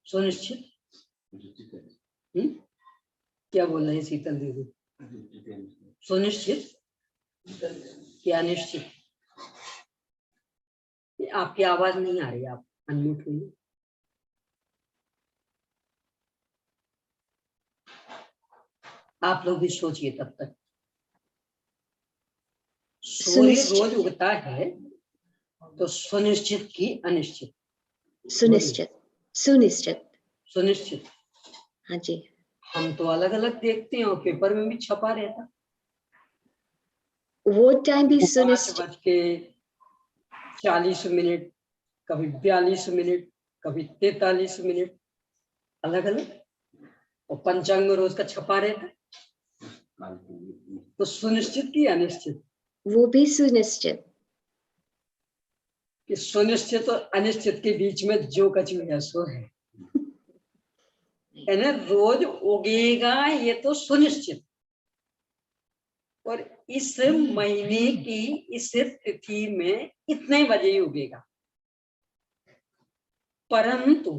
सुनिश्चित। क्या बोल रहे शीतल दीदी? सुनिश्चित क्या निश्चित? आपकी आवाज नहीं आ रही, आप अनम्यूट हुई। आप लोग भी सोचिए तब तक। सूर्य रोज उगता है तो सुनिश्चित की अनिश्चित? सुनिश्चित। सुनिश्चित। सुनिश्चित। हाँ जी। हम तो अलग अलग देखते हैं और पेपर में भी छपा रहता। वो टाइम भी सुनिश्चित। 5:40, कभी 42 मिनट, कभी 43 मिनट, अलग अलग। और पंचांग में रोज का छपा रहता। तो सुनिश्चित की अनिश्चित? वो भी सुनिश्चित। कि सुनिश्चित और अनिश्चित के बीच में जो कछु है सो है। यानी रोज उगेगा ये तो सुनिश्चित, और इस महीने की इस तिथि में इतने बजे ही उगेगा। परंतु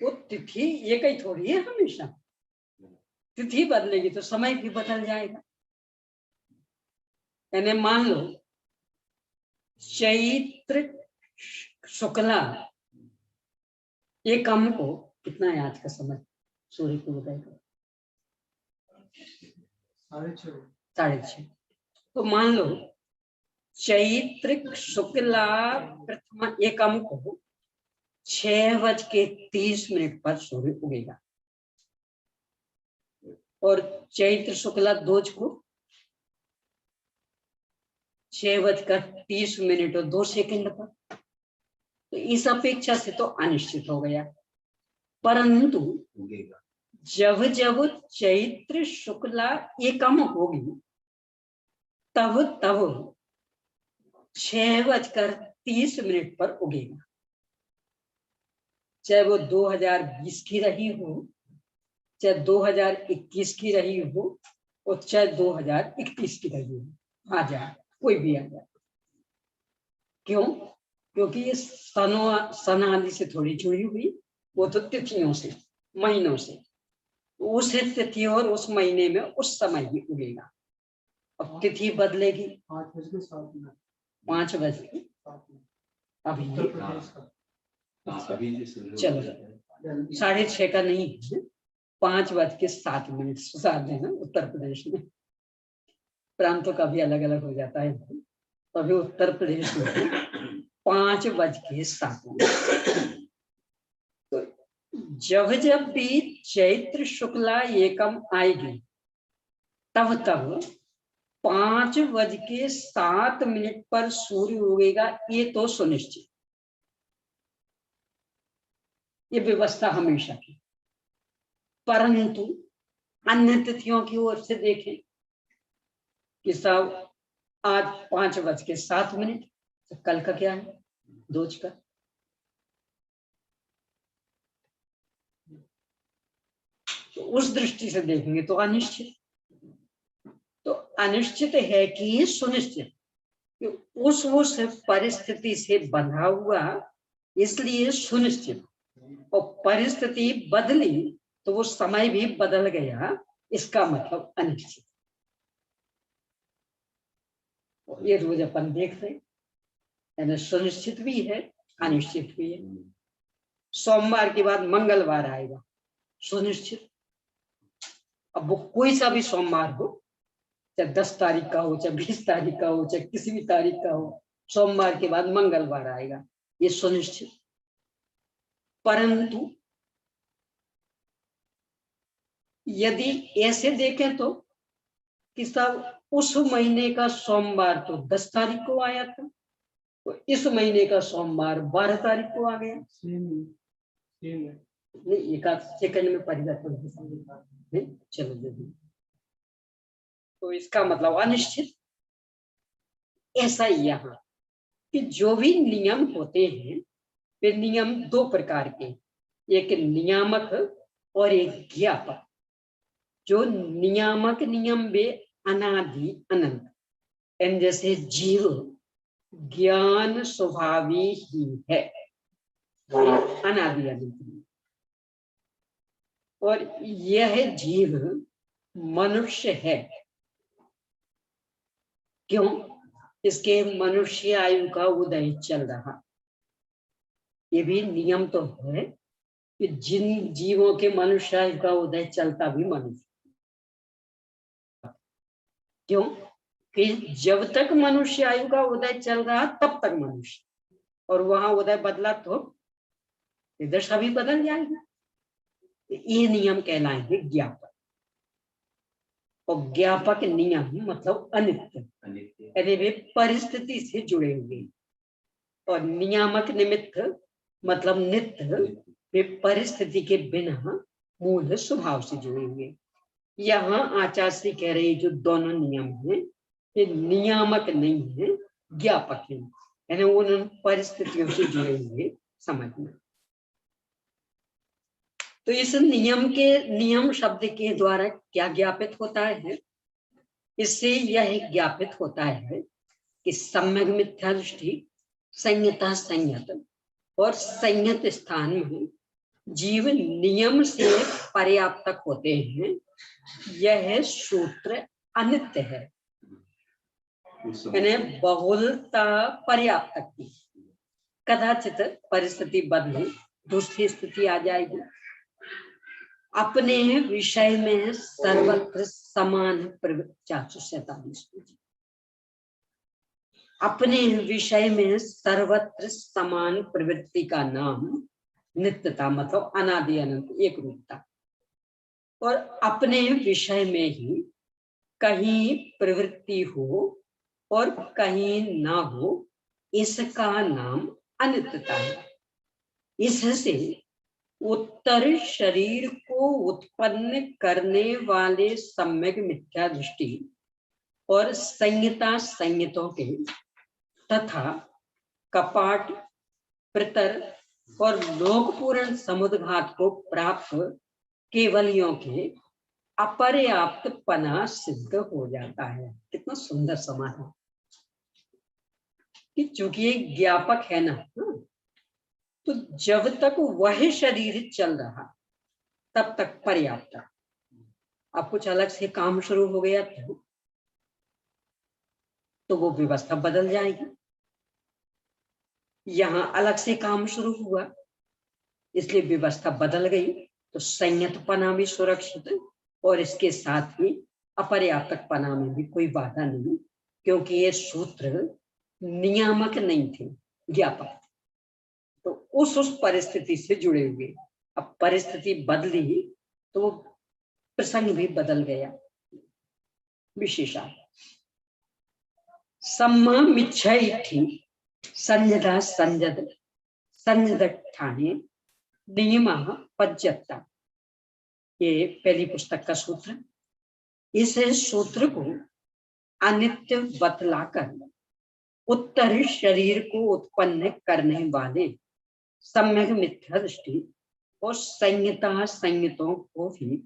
वो तिथि ये कहीं थोड़ी है हमेशा, तिथि बदलेगी तो समय भी बदल जाएगा। यानी मान लो चैत्र शुक्ला एकम को, कितना है आज का समय सूर्य को बताएगा? 6:30। तो मान लो चैत्र शुक्ला प्रथम एकम को 6:30 पर सूर्य उगेगा और चैत्र शुक्ला 2 को 6:30 और 2 सेकंड पर। तो इस अपेक्षा से तो अनिश्चित हो गया, परंतु जब जब चैत्र शुक्ला एकम होगी तब तब 6:30 पर उगेगा, चाहे वो 2020 की रही हो, चाहे 2021 की रही हो और चाहे 2031 की रही हो, आ जाए कोई भी आ जाए। क्यों? क्योंकि ये सन आदि से थोड़ी जुड़ी हुई, वो तो तिथियों से, महीनों से, उस तिथि और उस महीने में उस समय ही उगेगा। अब तिथि बदलेगी 5 बजे अभी चलो 6:30 का नहीं है, 5:07 सुधार देना। उत्तर प्रदेश में प्रांतों का भी अलग अलग हो जाता है, अभी उत्तर प्रदेश में 5:07। तो जब जब भी चैत्र शुक्ला एकम आएगी तब तब 5:07 पर सूर्य उगेगा, ये तो सुनिश्चित, ये व्यवस्था हमेशा की। परंतु अन्य तिथियों की ओर से देखें कि साहब आज 5:07, तो कल का क्या है, दोज का। तो उस दृष्टि से देखेंगे तो अनिश्चित, तो अनिश्चित है कि सुनिश्चित, कि उस परिस्थिति से बंधा हुआ, इसलिए सुनिश्चित। और परिस्थिति बदली तो वो समय भी बदल गया, इसका मतलब अनिश्चित। ये रोज अपन देख रहे, यानी सुनिश्चित भी है, अनिश्चित भी है। सोमवार के बाद मंगलवार आएगा, सुनिश्चित। अब वो कोई सा भी सोमवार हो, चाहे 10 तारीख का हो, चाहे 20 तारीख का हो, चाहे किसी भी तारीख का हो, सोमवार के बाद मंगलवार आएगा, ये सुनिश्चित। परंतु यदि ऐसे देखें तो कि साहब उस महीने का सोमवार तो 10 तारीख को आया था, तो इस महीने का सोमवार 12 तारीख को आ गया। नहीं, एक आध सेकंड में परिवर्तन, चलो देखिए। तो इसका मतलब अनिश्चित। ऐसा ही यहाँ कि जो भी नियम होते हैं, वे नियम 2 प्रकार के, एक नियामक और एक ज्ञापक। जो नियामक नियम वे अनादि अनंत, एंड जैसे जीव ज्ञान स्वभावी ही है, अनादि अनंत। और यह जीव मनुष्य है, क्यों? इसके मनुष्य आयु का उदय चल रहा। ये भी नियम तो है कि जिन जीवों के मनुष्य आयु का उदय चलता भी मनुष्य, क्यों? कि जब तक मनुष्य आयु का उदय चल रहा तब तक मनुष्य, और वहां उदय बदला तो दशा भी बदल जाएगी। ये नियम कहलाएंगे ज्ञापक। और ज्ञापक नियम मतलब अनित्य, यानी वे परिस्थिति से जुड़े हुए। और नियामक निमित्त मतलब नित्य, वे परिस्थिति के बिना मूल स्वभाव से जुड़े हुए। यहाँ आचार्य कह रहे जो दोनों नियम हैं, ये नियामक नहीं है, ज्ञापक है, यानी उन परिस्थितियों से जुड़े हुए समझना। तो इस नियम शब्द के द्वारा क्या ज्ञापित होता है? इससे यह ज्ञापित होता है कि सम्यक मिथ्या दृष्टि, संयता संयत और संयत स्थान में जीव नियम से पर्याप्तक होते हैं। यह सूत्र अनित्य है, यानी बहुलता पर्याप्तक की। कदाचित परिस्थिति बदले, दूसरी स्थिति आ जाएगी। अपने विषय में सर्वत्र समान प्रवृत्ति, 447। अपने विषय में सर्वत्र समान प्रवृत्ति का नाम नित्यता मतलब अनादि अनंत एक रूपता, और अपने विषय में ही कहीं प्रवृत्ति हो और कहीं ना हो, इसका नाम अनित्यता है। इससे उत्तर शरीर को उत्पन्न करने वाले सम्यक मिथ्या दृष्टि और संहिता संहितों के तथा कपाट प्रतर और लोकपूर्ण समुद्घात को प्राप्त केवलियों के अपर्याप्त पना सिद्ध हो जाता है। कितना सुंदर समाधान कि चूंकि ये ज्ञापक है ना, तो जब तक वह शरीर चल रहा तब तक पर्याप्त। अब कुछ अलग से काम शुरू हो गया तो वो व्यवस्था बदल जाएगी। यहां अलग से काम शुरू हुआ इसलिए व्यवस्था बदल गई, तो संयतपना भी सुरक्षित और इसके साथ ही अपर्याप्तपना में भी कोई बाधा नहीं, क्योंकि ये सूत्र नियामक नहीं थे, ज्ञापक। तो उस परिस्थिति से जुड़े हुए, अब परिस्थिति बदली तो प्रसंग भी बदल गया। विशेषा सम्मा मिच्छा संजदा संजद संजदठाने नियमा पज्जता, ये पहली पुस्तक का सूत्र। इस सूत्र को अनित्य बतलाकर उत्तर शरीर को उत्पन्न करने वाले सम्यक मिथ्या दृष्टि और संहिता संहितों को भी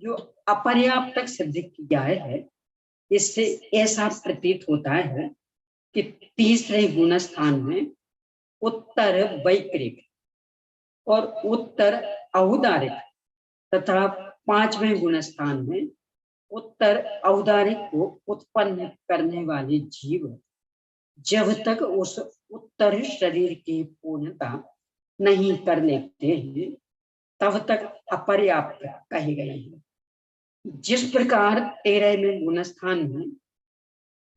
जो अपर्याप्तक सिद्ध किया है, इससे ऐसा प्रतीत होता है कि तीसरे गुण स्थान में उत्तर वैक्रिक और उत्तर औदारिक तथा पांचवें गुण स्थान में उत्तर औदारिक को उत्पन्न करने वाले जीव जब तक उस उत्तर शरीर की पूर्णता नहीं कर लेते हैं तब तक अपर्याप्त कहे गए हैं। जिस प्रकार 13वें गुण स्थान में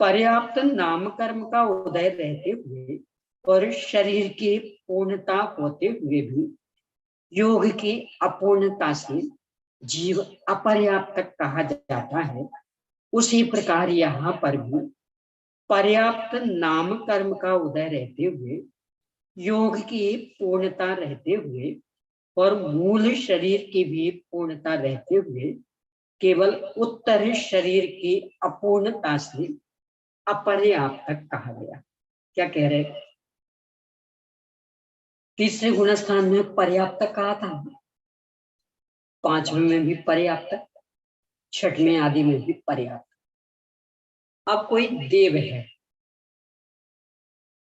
पर्याप्त नाम कर्म का उदय रहते हुए और शरीर की पूर्णता होते हुए भी योग की अपूर्णता से जीव अपर्याप्त कहा जाता है, उसी प्रकार यहाँ पर भी पर्याप्त नाम कर्म का उदय रहते हुए, योग की पूर्णता रहते हुए और मूल शरीर की भी पूर्णता रहते हुए केवल उत्तर शरीर की अपूर्णता से अपर्याप्त कहा गया। क्या कह रहे? तीसरे गुण स्थान में पर्याप्त कहा था, पांचवें में भी पर्याप्त, छठवें आदि में भी पर्याप्त। अब कोई देव है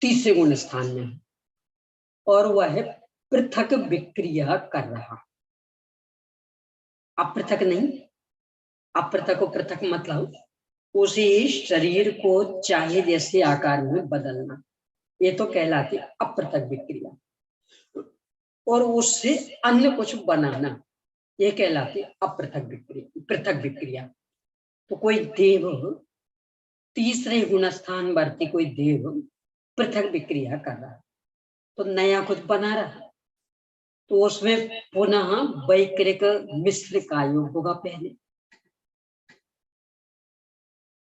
तीसरे गुण स्थान में और वह पृथक विक्रिया कर रहा, अपृथक नहीं, अपृथक को पृथक मतलब उसी शरीर को चाहे जैसे आकार में बदलना, ये तो कहलाती अपृथक विक्रिया। और उससे अन्य कुछ बनाना, ये कहलाती अपृथक विक्रिया, पृथक विक्रिया। तो कोई देव तीसरे गुण स्थान वर्ती कोई देव पृथक विक्रिया कर रहा, तो नया कुछ बना रहा, तो उसमें पुनः वैक्रिक मिश्र का योग होगा पहले,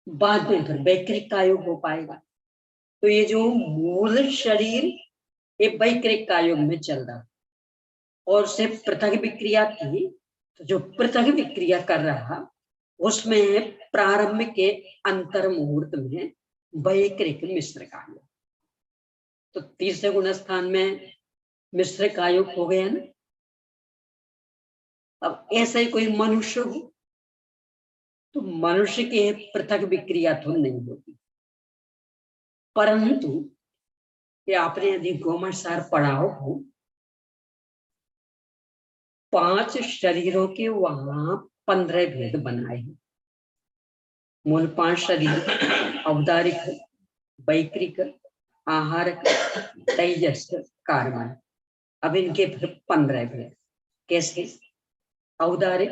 बाद में फिर वैक्रिक का योग हो पाएगा। तो ये जो मूल शरीर ये वैक्रिक का योग में चल रहा और से पृथक विक्रिया थी, तो जो पृथक विक्रिया कर रहा उसमें प्रारंभ के अंतर मुहूर्त में वैक्रिक मिश्र का योग, तो तीसरे गुण स्थान में मिश्र का योग हो गया ना। अब ऐसा ही कोई मनुष्य हो तो मनुष्य के पृथक विक्रिया तो नहीं होती, परंतु ये आपने यदि गोमसार पढ़ा हो 5 शरीरों के वहां 15 भेद बनाए हैं। मूल 5 शरीर औदारिक, वैक्रिक, आहारक, तेजस, कार्बन। अब इनके फिर 15 भेद कैसे? औदारिक,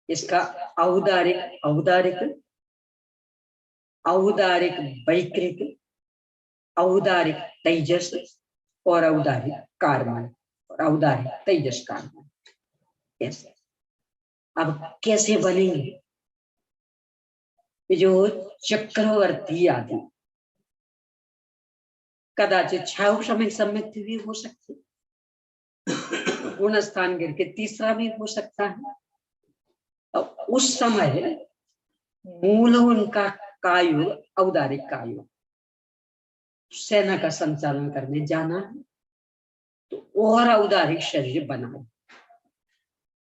इसका औदारिक औदारिक औदारिक वैक्रिक, औदारिक तेजस और औदारिक कार्बन। और औदार्य तेजस कारण। कैसे, अब कैसे बनेंगे? ये जो चक्रवर्ती आदि कदाचित छाव समय सम्मित भी हो सकती, गुण स्थान गिर के तीसरा भी हो सकता है। और उस समय मूल उनका कायु औदारिक कायु, सेना का संचालन करने जाना है तो और औदारिक शरीर बनाए।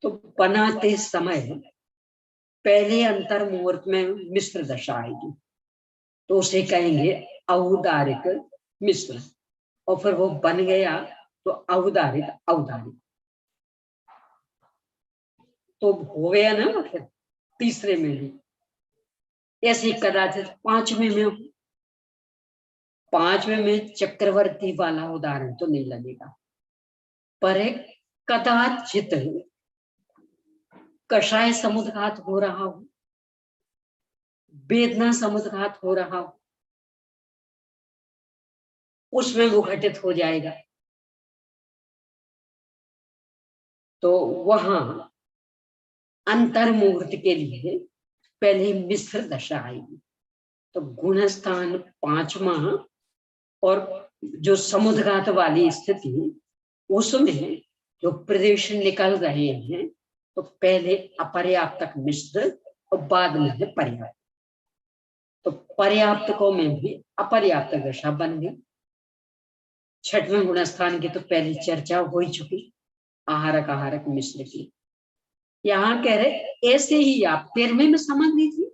तो बनाते समय पहले अंतर मुहूर्त में मिश्र दशा आएगी, तो उसे कहेंगे औदारिक मिश्र, और फिर वो बन गया तो औदारिक औदारिक, तो हो गया ना फिर तीसरे में भी। ऐसे कदाचित पांचवें में हो, पांचवें में चक्रवर्ती वाला उदाहरण तो नहीं लगेगा, पर एक कदाचित कषाय समुद्घात हो रहा हो, वेदना समुद्घात हो रहा हो, उसमें वो घटित हो जाएगा। तो वहां अंतर मुहूर्त के लिए पहले मिश्र दशा आएगी। तो गुण स्थान पांचवा और जो समुद्घात वाली स्थिति, उसमें जो प्रदेश निकल रहे हैं, तो पहले अपर्याप्तक मिश्र और बाद में है पर्याप्त। तो पर्याप्तकों में भी अपर्याप्त दशा बन गई। छठवें गुण स्थान की तो पहले चर्चा हो ही चुकी, आहारक आहारक मिश्र की। यहां कह रहे ऐसे ही आप 13वें में समझ लीजिए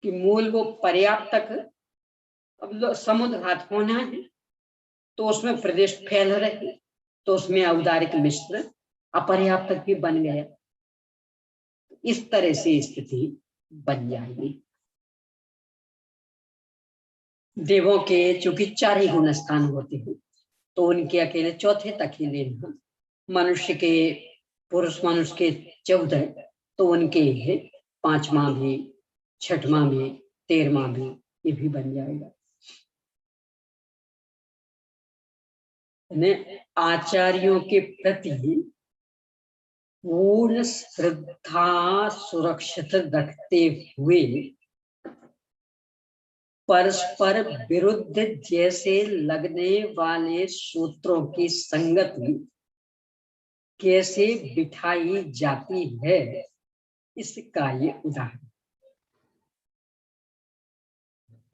कि मूल वो पर्याप्तक, अब समुद्घात होना है तो उसमें प्रदेश फैल रहे, तो उसमें औदारिक मिश्र अपर्याप्तक भी बन गया। इस तरह से स्थिति बन जाएगी। देवों के चूंकि 4 ही गुण स्थान होते हैं, तो उनके अकेले चौथे तक ही लेना। मनुष्य के, पुरुष मनुष्य के 14, तो उनके है 5वां भी, 6वां भी, 13वां भी, ये भी बन जाएगा। आचार्यों के प्रति पूर्ण श्रद्धा सुरक्षित रखते हुए परस्पर विरुद्ध जैसे लगने वाले सूत्रों की संगति कैसे बिठाई जाती है, इसका ये उदाहरण।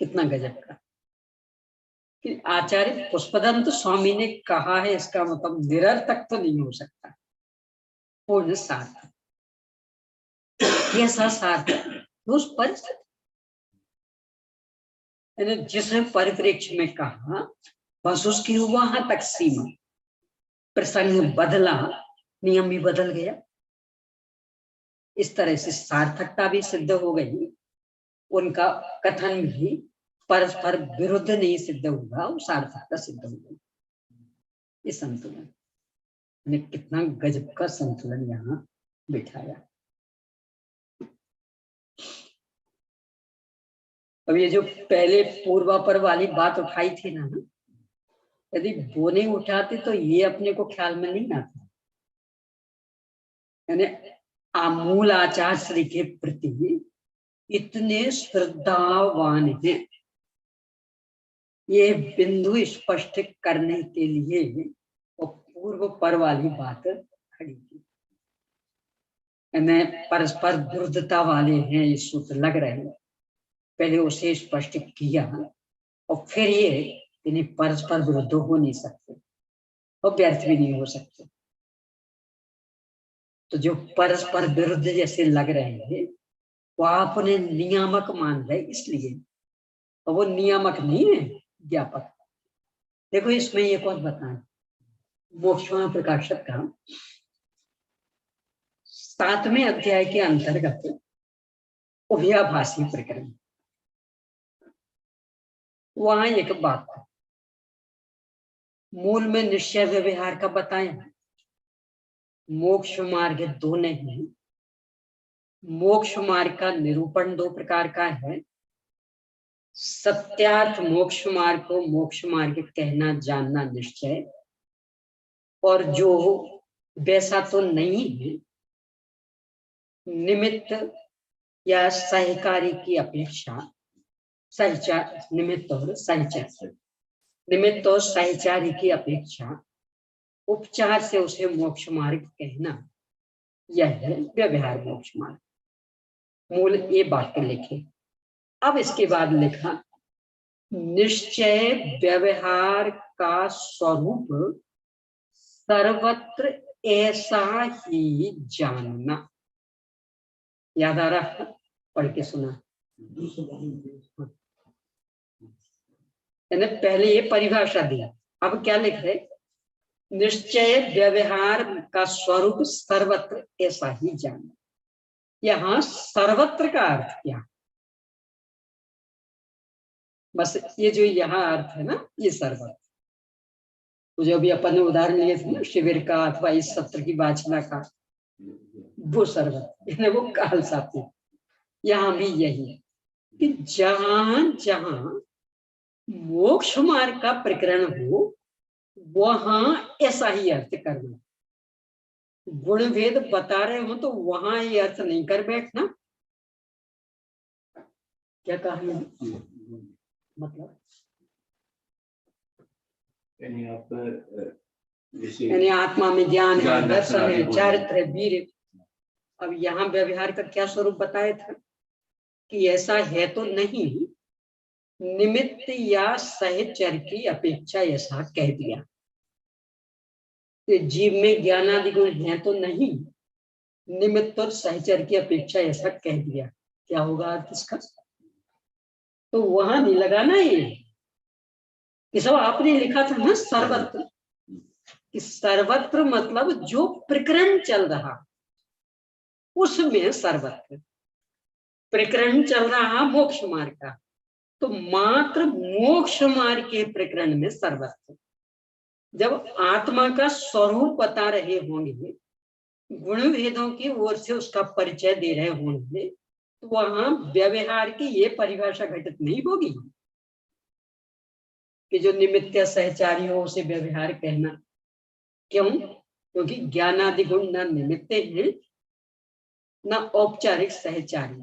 कितना गजब का कि आचार्य पुष्पदंत स्वामी ने कहा है, इसका मतलब निरर्थक तो नहीं हो सकता, पूर्ण सार्थक। कैसा सार्थक? उस परिस्थिति, जिसने परिप्रेक्ष्य में कहा, बस उसकी वहां तक सीमा। प्रसंग बदला, नियम भी बदल गया। इस तरह से सार्थकता भी सिद्ध हो गई, उनका कथन भी परस्पर विरुद्ध नहीं सिद्ध हुआ, वो सार्थकता सिद्ध हो गई। ये संतुलन ने कितना गजब का संतुलन यहाँ बिठाया। अब ये जो पहले पूर्वापर वाली बात उठाई थी ना, यदि वो नहीं उठाते तो ये अपने को ख्याल में नहीं आता। यानी आमूल आचार्य श्री के प्रति इतने श्रद्धावान है, ये बिंदु स्पष्ट करने के लिए वो पूर्व पर वाली बात खड़ी की। परस्पर विरुद्धता वाले हैं ये सूत्र लग रहे हैं, पहले उसे स्पष्ट किया और फिर ये इन्हें परस्पर विरुद्ध हो नहीं सकते और व्यर्थ भी नहीं हो सकते। तो जो परस्पर विरुद्ध जैसे लग रहे हैं वो आप उन्हें नियामक मान रहे, इसलिए और वो नियामक नहीं है, ज्ञापक। देखो इसमें एक और बताएं, मोक्षमा प्रकाशक का 7वें अध्याय के अंतर्गत उभयाभासी प्रकरण, वहां एक बात मूल में निश्चय व्यवहार का बताया। मोक्ष मार्ग 2 नहीं, मोक्ष मार्ग का निरूपण 2 प्रकार का है। सत्यार्थ मोक्ष मार्ग को मोक्ष मार्ग कहना जानना निश्चय, और जो वैसा तो नहीं है, निमित्त या सहकारी की अपेक्षा सहचार, निमित्त और सहचार, निमित्त और सहचारी की अपेक्षा उपचार से उसे मोक्ष मार्ग कहना, यह है व्यवहार मोक्ष मार्ग। मूल ये वाक्य लिखे। अब इसके बाद लिखा, निश्चय व्यवहार का स्वरूप सर्वत्र ऐसा ही जानना। याद आ रहा? पढ़ के सुना। यानी पहले ये परिभाषा दी, अब क्या लिख रहे? निश्चय व्यवहार का स्वरूप सर्वत्र ऐसा ही जानना। यहाँ सर्वत्र का अर्थ क्या? बस ये जो यहाँ अर्थ है ना, ये सर्वत्र, तो जो भी अपन ने उदाहरण लिए थे ना, शिविर का अथवा इस सत्र की वाचना का, वो सर्वत्र यानी वो काल साथी। यहाँ भी यही है कि जहां जहां मोक्ष मार्ग का प्रकरण हो, वहां ऐसा ही अर्थ करना। गुण भेद बता रहे हो तो वहां ये अर्थ नहीं कर बैठना। क्या कहा? मतलब यानी आत्मा में ज्ञान है, दर्शन है, चारित्र है, वीर है। अब यहाँ व्यवहार का क्या स्वरूप बताया था कि ऐसा है तो नहीं, निमित्त या सहचर की अपेक्षा ऐसा कह दिया। जीव में ज्ञानादि गुण है तो नहीं, निमित्त और सहचर की अपेक्षा ऐसा कह दिया। क्या होगा अर्थ इसका? तो वहां नहीं लगाना ये कि सब आपने लिखा था ना सर्वत्र, कि सर्वत्र मतलब जो प्रकरण चल रहा उसमें सर्वत्र। प्रकरण चल रहा मोक्ष मार्ग का, तो मात्र मोक्ष मार्ग के प्रकरण में सर्वत्र। जब आत्मा का स्वरूप बता रहे होंगे, गुण भेदों की ओर से उसका परिचय दे रहे होंगे, तो वहां व्यवहार की ये परिभाषा घटित नहीं होगी कि जो निमित्त सहचारी हो उसे व्यवहार कहना। क्यों? क्योंकि ज्ञानादि गुण न निमित्त है न औपचारिक सहचारी,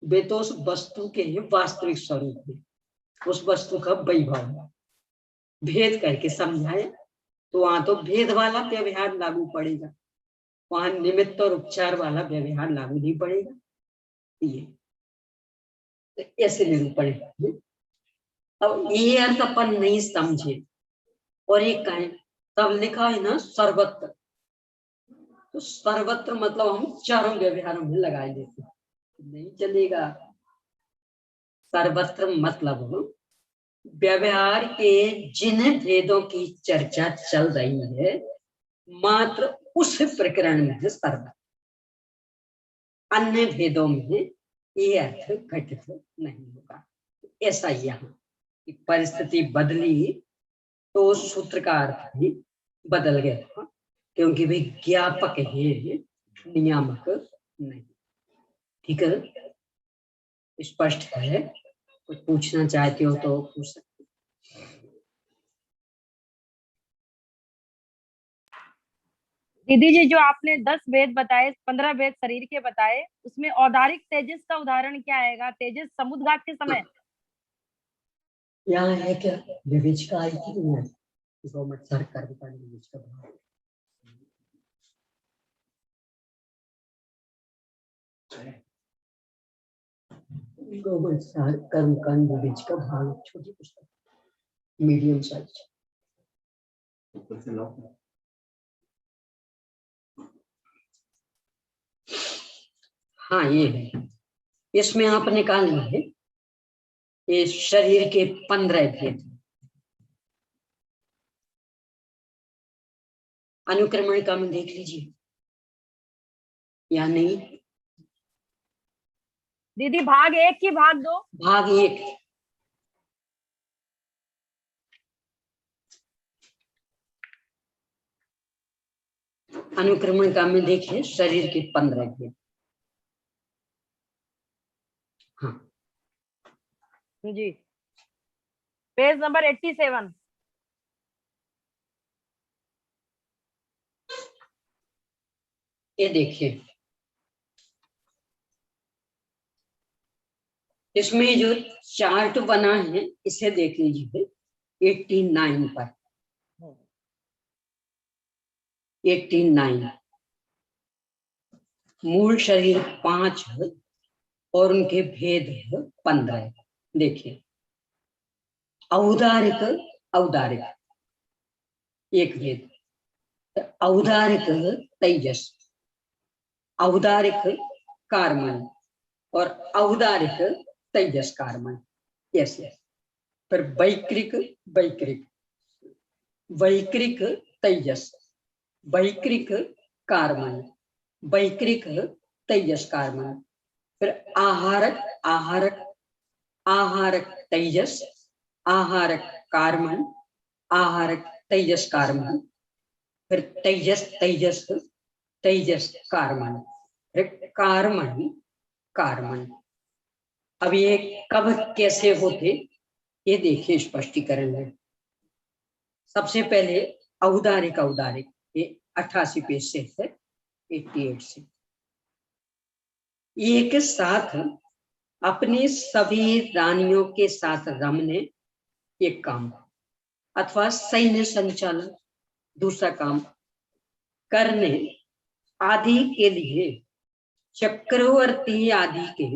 वे तो उस वस्तु के वास्तविक स्वरूप है, उस वस्तु का वैभव। भेद करके समझाए तो वहां तो भेद वाला व्यवहार लागू पड़ेगा, वहां निमित्त और उपचार वाला व्यवहार लागू नहीं पड़ेगा। ये ऐसे निरूपण है। अब ये अर्थ अपन नहीं समझे और ये कहें, तब लिखा है ना सर्वत्र, तो सर्वत्र मतलब हम चारों व्यवहारों में लगा लेते, नहीं चलेगा। सर्वत्र मतलब व्यवहार के जिन भेदों की चर्चा चल रही है, मात्र उस प्रकरण में सर्वत्र, अन्य भेदों में ये अर्थ घटित नहीं होगा। ऐसा यहाँ की परिस्थिति बदली तो सूत्र का अर्थ भी बदल गया, क्योंकि वे ज्ञापक है, नियामक नहीं। ठीक है, स्पष्ट है? कुछ पूछना चाहते हो तो पूछ सकते। दीदी जी, जो आपने 10 वेद बताए, 15 वेद शरीर के बताए, उसमें औदारिक तेजस का उदाहरण क्या आएगा? तेजस समुद्घात के समय। यहाँ है क्या विवेचका आई थी गवर्नमेंट सरकार का विवेचका भाव, गवर्नमेंट सर कर्मकांड विवेचका भाव, छोटी पुस्तक, मीडियम साइज। हाँ ये है, इसमें आप निकालना है ये शरीर के 15 भेद। अनुक्रमण का में देख लीजिए या नहीं? दीदी भाग 1 की भाग 2? भाग 1। अनुक्रमण का में देखिए शरीर के 15 भेद। हाँ जी, पेज नंबर 87। ये देखिए, इसमें जो चार्ट बना है इसे देख लीजिए 89 पर। 89 मूल शरीर 5 है और उनके भेद है 15। देखिए, औदारिक औदारिक एक भेद, औदारिक तेजस, औदारिक कार्मन और औदारिक तेजस कार्मन। Yes yes. फिर वैक्रिक वैक्रिक, वैक्रिक तेजस, वैक्रिक कार्मन, वैक्रिक तेजस कार्मन। फिर आहारक आहारक, आहारक तेजस, आहारक कार्मन, आहारक तेजस कार्मन। फिर तेजस तेजस तेजस कार्मन, फिर कार्मन कार्मन। अब ये कब कैसे होते ये देखिए स्पष्टीकरण में। सबसे पहले औदारिक औदारिक, ये 88 पेज से है, 88 से। एक साथ अपनी सभी रानियों के साथ रमने एक काम, अथवा सैन्य संचालन दूसरा काम करने आदि के लिए चक्रवर्ती आदि के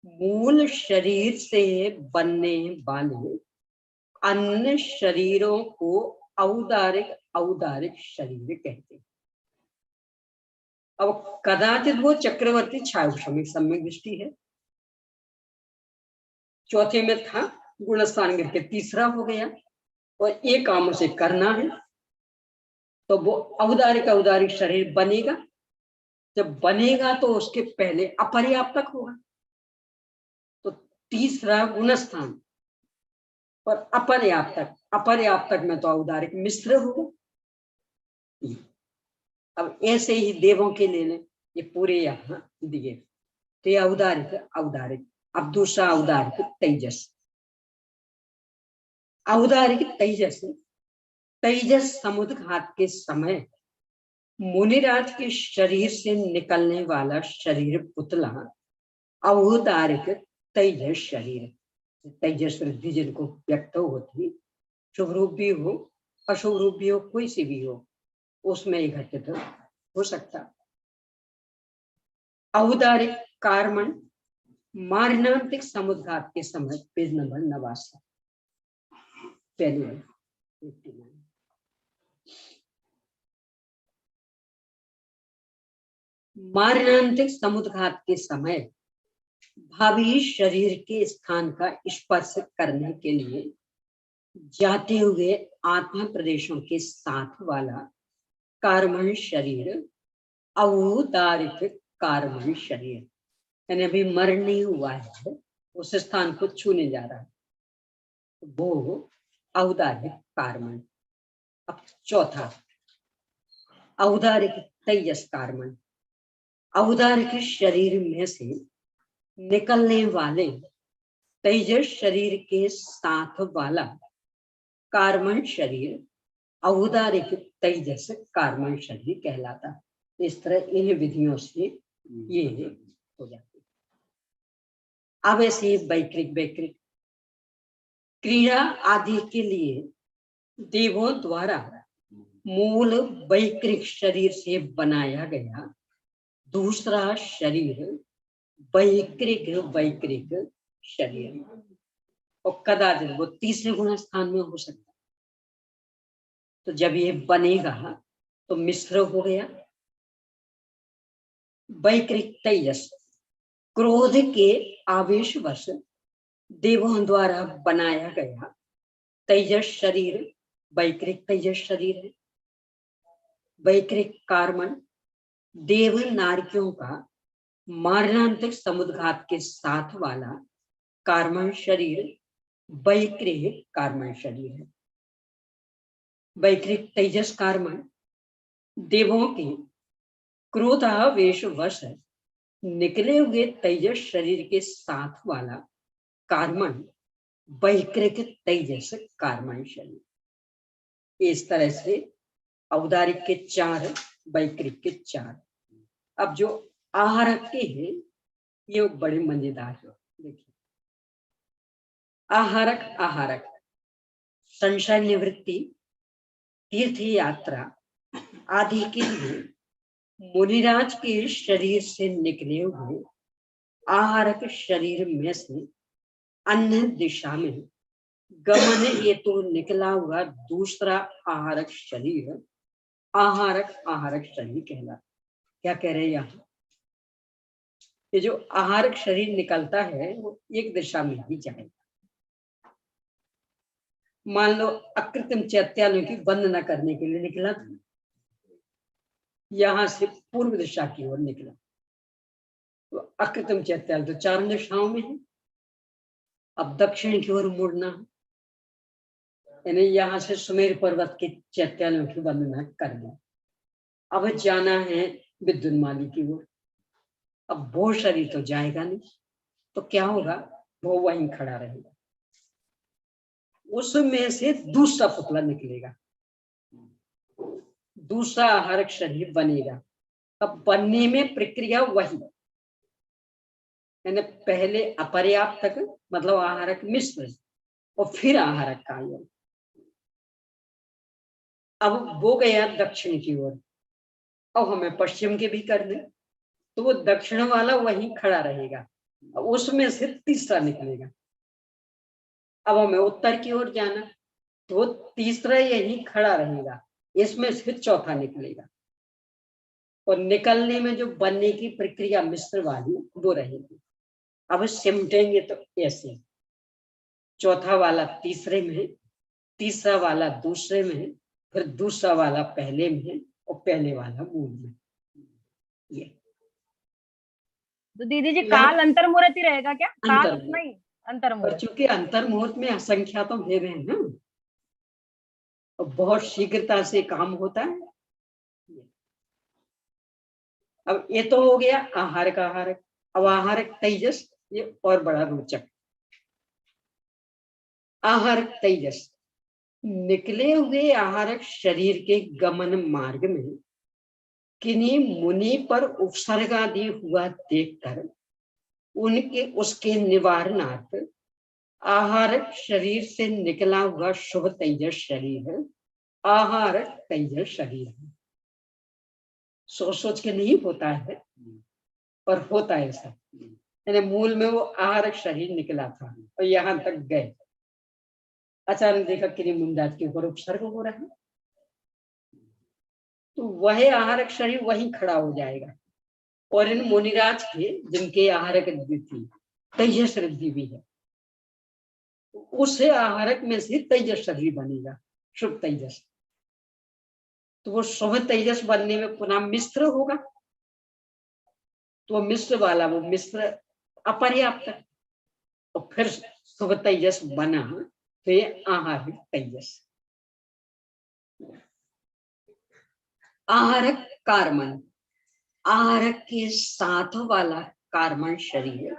मूल शरीर से बनने वाले अन्य शरीरों को औदारिक औदारिक शरीर कहते हैं। अब कदाचित वो चक्रवर्ती छायाश्रमिक सम्यक दृष्टि है, चौथे में था गुणस्थान करके तीसरा हो गया, और एक काम उसे करना है तो वो औदारिक औदारिक शरीर बनेगा। जब बनेगा तो उसके पहले अपर्याप्तक होगा, तो तीसरा गुणस्थान और अपर्याप्तक, अपर्याप्तक में तो औदारिक मिश्र होगा। अब ऐसे ही देवों के लेने ये पूरे यहाँ दिए, तो ये औदारिक औदारिक। अब दूसरा औदारिक तेजस, औदारिक तेजस, तेजस समुद्घात के समय मुनिराज के शरीर से निकलने वाला शरीर पुतला औदारिक तेजस शरीर। तेजस वृद्धि जिनको व्यक्त होती, शुभ रूप भी हो अशुभ रूप भी हो, कोई सी भी हो, उसमें ही घटित हो सकता। औदारिक कार्मन मारणांतिक समुद्घात के समय, पेज नंबर 89 पहले। मारणांतिक समुद्घात के समय भावी शरीर के स्थान का स्पर्श करने के लिए जाते हुए आत्मा प्रदेशों के साथ वाला कार्मण शरीर औदारिक कार्मण शरीर, यानी अभी मरण नहीं हुआ है, उस स्थान को छूने जा रहा है, वो औदारिक कार्मण। अब चौथा औदारिक तेजस कार्मण, औदारिक शरीर में से निकलने वाले तेजस शरीर के साथ वाला कार्मण शरीर औदारिक तेजस कार्मण शरीर कहलाता। इस तरह इन विधियों से ये हो जाती। अब ऐसे वैक्रिक वैक्रिक क्रीड़ा आदि के लिए देवों द्वारा मूल वैक्रिक शरीर से बनाया गया दूसरा शरीर वैक्रिक वैक्रिक शरीर, और कदाचित वो तीसरे गुण स्थान में हो सकता। तो जब ये बनेगा तो मिश्र हो गया वैक्रिक तेजस, क्रोध के आवेशवश देवों द्वारा बनाया गया तेजस शरीर वैक्रिक तेजस शरीर है। वैक्रिक कार्मन देव नारकियों का मारणांतिक समुद्घात के साथ वाला कार्मण शरीर वैक्रिक कार्मण शरीर है। वैक्रिक तेजस कार्मण देवों के क्रोधावेश वश निकले हुए तेजस शरीर के साथ वाला कार्मण वैक्रिक तेजस कार्मण शरीर। इस तरह से औदारिक के 4, वैक्रिक के 4, अब जो आहारक के हैं ये बड़े मजेदार है। देखिए, आहारक आहारक संशय निवृत्ति, तीर्थ यात्रा आदि के लिए मुनिराज के शरीर से निकले हुए आहारक शरीर में से अन्य दिशा में गमन हेतु निकला हुआ दूसरा आहारक शरीर आहारक आहारक शरीर कहला। क्या कह रहे हैं यहाँ? ये जो आहारक शरीर निकलता है वो एक दिशा में ही जाएगा। मान लो अकृत्रिम चैत्यालयों की वंदना करने के लिए निकला, यहां से पूर्व दिशा की ओर निकला, तो अकृत्रिम चैत्यालय तो 4 दिशाओं में है। अब दक्षिण की ओर मुड़ना, यानी यहां से सुमेर पर्वत के चैत्यालयों की वंदना करना। अब जाना है विद्युन्माली की ओर। अब वो शरीर तो जाएगा नहीं, तो क्या होगा? वो वहीं खड़ा रहेगा। उसमें से दूसरा पुतला निकलेगा, दूसरा आहारक शरीर बनेगा। अब बनने में प्रक्रिया वही, यानी पहले अपर्याप्तक मतलब आहारक मिश्र और फिर आहारक का योग। अब वो गया दक्षिण की ओर, अब हमें पश्चिम के भी कर दे तो वो दक्षिण वाला वहीं खड़ा रहेगा, उसमें से तीसरा निकलेगा। अब हमें उत्तर की ओर जाना तो वो तीसरा यहीं खड़ा रहेगा, इसमें से चौथा निकलेगा। और निकलने में जो बनने की प्रक्रिया मिश्र वाली वो रहेगी। अब सिमटेंगे तो ऐसे, चौथा वाला तीसरे में, तीसरा वाला दूसरे में, फिर दूसरा वाला पहले में और पहले वाला मूल में। ये तो दीदी जी काल अंतर मुहूर्त ही रहेगा क्या? काल अंतर नहीं, अंतर और मुहूर्त। चूंकि अंतर मुहूर्त में असंख्या तो भेद है ना, और बहुत शीघ्रता से काम होता है। अब ये तो हो गया आहारक आहारक। अब आहारक तेजस, ये और बड़ा रोचक। आहारक तेजस निकले हुए आहारक शरीर के गमन मार्ग में किन्हीं मुनि पर उपसर्ग आदि हुआ देखकर उनके उसके निवारणार्थ आहारक शरीर से निकला हुआ शुभ तेजस शरीर है आहारक तेजस शरीर है। सोच सोच के नहीं होता है, पर होता है ऐसा। यानी मूल में वो आहारक शरीर निकला था और यहाँ तक गए, अचानक देखा कि मुंडाज के ऊपर उपसर्ग हो रहा है, तो वह आहारक शरीर वहीं खड़ा हो जाएगा। और इन मुनिराज के जिनके आहारक रिद्धि थी, तेजस रिद्धि भी है, उस आहारक में से तेजस शरीर बनेगा, शुभ तेजस। तो वो शुभ तेजस बनने में पुनः मिश्र होगा, तो मिश्र वाला वो मिश्र अपर्याप्त, और फिर शुभ तेजस बना तो ये आहारिक तेजस। आहारक कार्मन, आहारक के साथ वाला कार्मन शरीर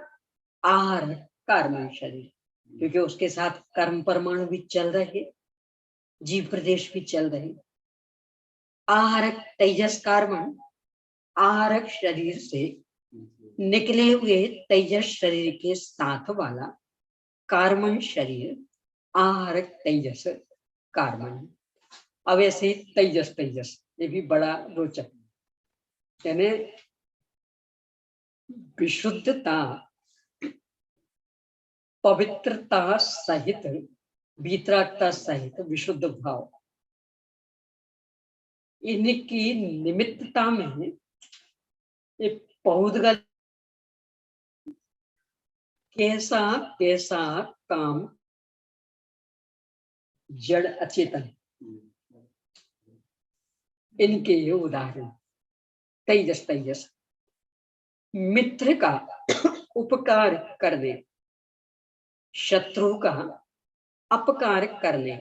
आहारक कार्मन शरीर, क्योंकि उसके साथ कर्म परमाणु भी चल रहे, जीव प्रदेश भी चल रहे। आहारक तेजस कार्मन आहारक शरीर से निकले हुए तेजस शरीर के साथ वाला कार्मन शरीर आहारक तेजस कार्मन। अब ऐसे तेजस तेजस ये भी बड़ा रोचक, यानी विशुद्धता पवित्रता सहित वीतरागता सहित विशुद्ध भाव, इनकी निमित्तता में एक पहुदगल कैसा कैसा काम जड़ अचेतन, इनके ये उदाहरण। तेजस तेजस मित्र का उपकार करने, शत्रु का अपकार करने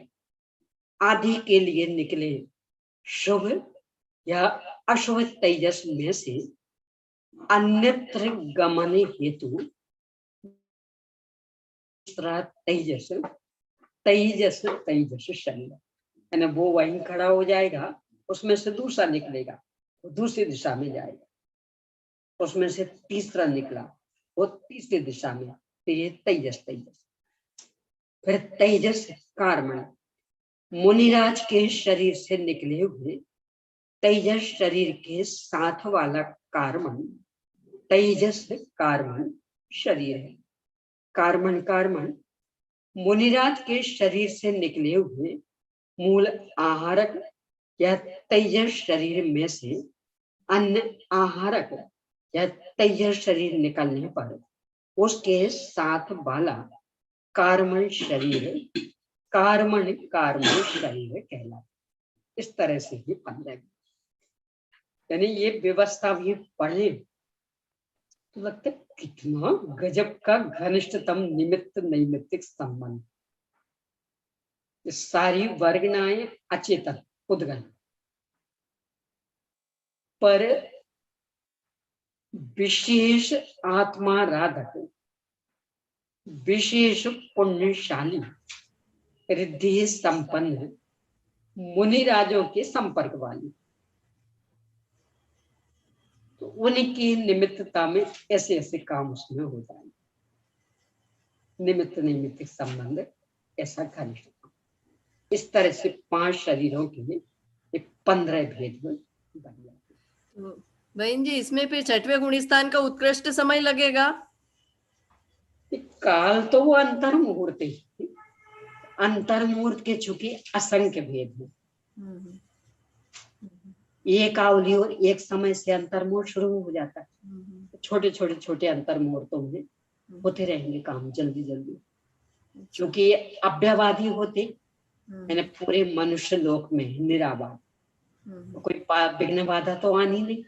आदि के लिए निकले शुभ या अशुभ तेजस में से अन्यत्र गमन हेतु तेजस तेजस तेजस शरीर, यानी वो वहीं खड़ा हो जाएगा, उसमें से दूसरा निकलेगा, दूसरी दिशा में जाएगा। उसमें से तीसरा निकला, वो तीसरी दिशा में, तो ये तेजस तेजस। फिर तेजस कार्मण, मुनिराज के शरीर से निकले हुए तेजस शरीर के साथ वाला कार्मण तेजस कार्मण शरीर है। कार्मण कार्मण मुनिराज के शरीर से निकले हुए मूल आहारक या तेजस शरीर में से अन्य आहारक या तेजस शरीर निकलने पर उसके साथ वाला कार्मण शरीर कार्मण कार्मण शरीर कहलाता। इस तरह से ही 15, यानी ये व्यवस्था भी पढ़े तो लगता है कितना गजब का घनिष्ठतम निमित्त नैमित्तिक संबंध। सारी वर्गनाएं अचेतन उद्गम, पर विशेष आत्मा राधक, विशेष पुण्यशाली, रिद्धि संपन्न मुनिराजों के संपर्क वाली, तो उनकी निमित्तता में ऐसे ऐसे काम उसमें हो जाए। निमित्त नैमित्तिक संबंध ऐसा घनिष्ठ। इस तरह से 5 शरीरों के लिए 15 भेद बन जाते। तो बहन जी, इसमें फिर 6वें गुणस्थान का उत्कृष्ट समय लगेगा। काल तो वो अंतर मुहूर्त ही, अंतर मुहूर्त के चूंकि असंख्य भेद है। एक आवली और एक समय से अंतर मुहूर्त शुरू हो जाता है। छोटे छोटे छोटे अंतर मुहूर्तों में होते रहेंगे काम जल्दी जल्दी, क्योंकि अव्यवादी होते, यानी पूरे मनुष्य लोक में निराबाद, कोई विघ्न बाधा तो आनी नहीं,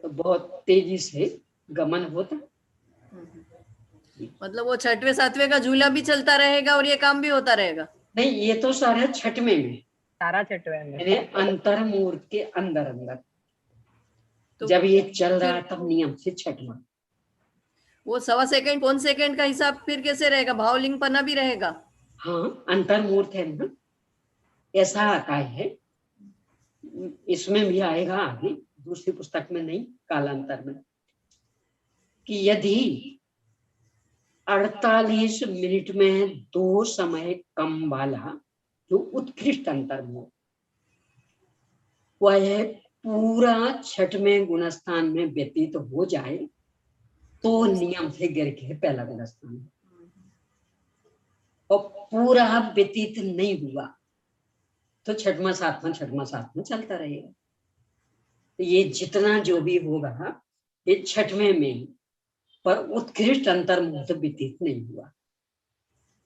तो बहुत तेजी से गमन होता। मतलब वो 6वें 7वें का झूला भी चलता रहेगा और ये काम भी होता रहेगा। नहीं, ये तो सारा 6वें में, सारा 6वें में, यानी अंतर मुहूर्त के अंदर अंदर तो जब ये चल रहा है तब नियम से 6वां। वो 1.25 सेकंड पौन सेकंड का हिसाब फिर कैसे रहेगा? भावलिंग पना भी रहेगा। हाँ, अंतर मुहूर्त है ना, ऐसा आता है, इसमें भी आएगा आगे, दूसरी पुस्तक में नहीं, कालांतर में, कि यदि 48 मिनट में 2 समय कम वाला जो उत्कृष्ट अंतर मुहूर्त, वह पूरा 6वें गुणस्थान में व्यतीत हो जाए तो नियम से गिर के पहला गुणस्थान, और पूरा व्यतीत नहीं हुआ तो 6वां 7वां 6वां 7वां चलता रहेगा। तो ये जितना जो भी होगा ये 6वें में ही, पर उत्कृष्ट अंतर मुहूर्त व्यतीत नहीं हुआ।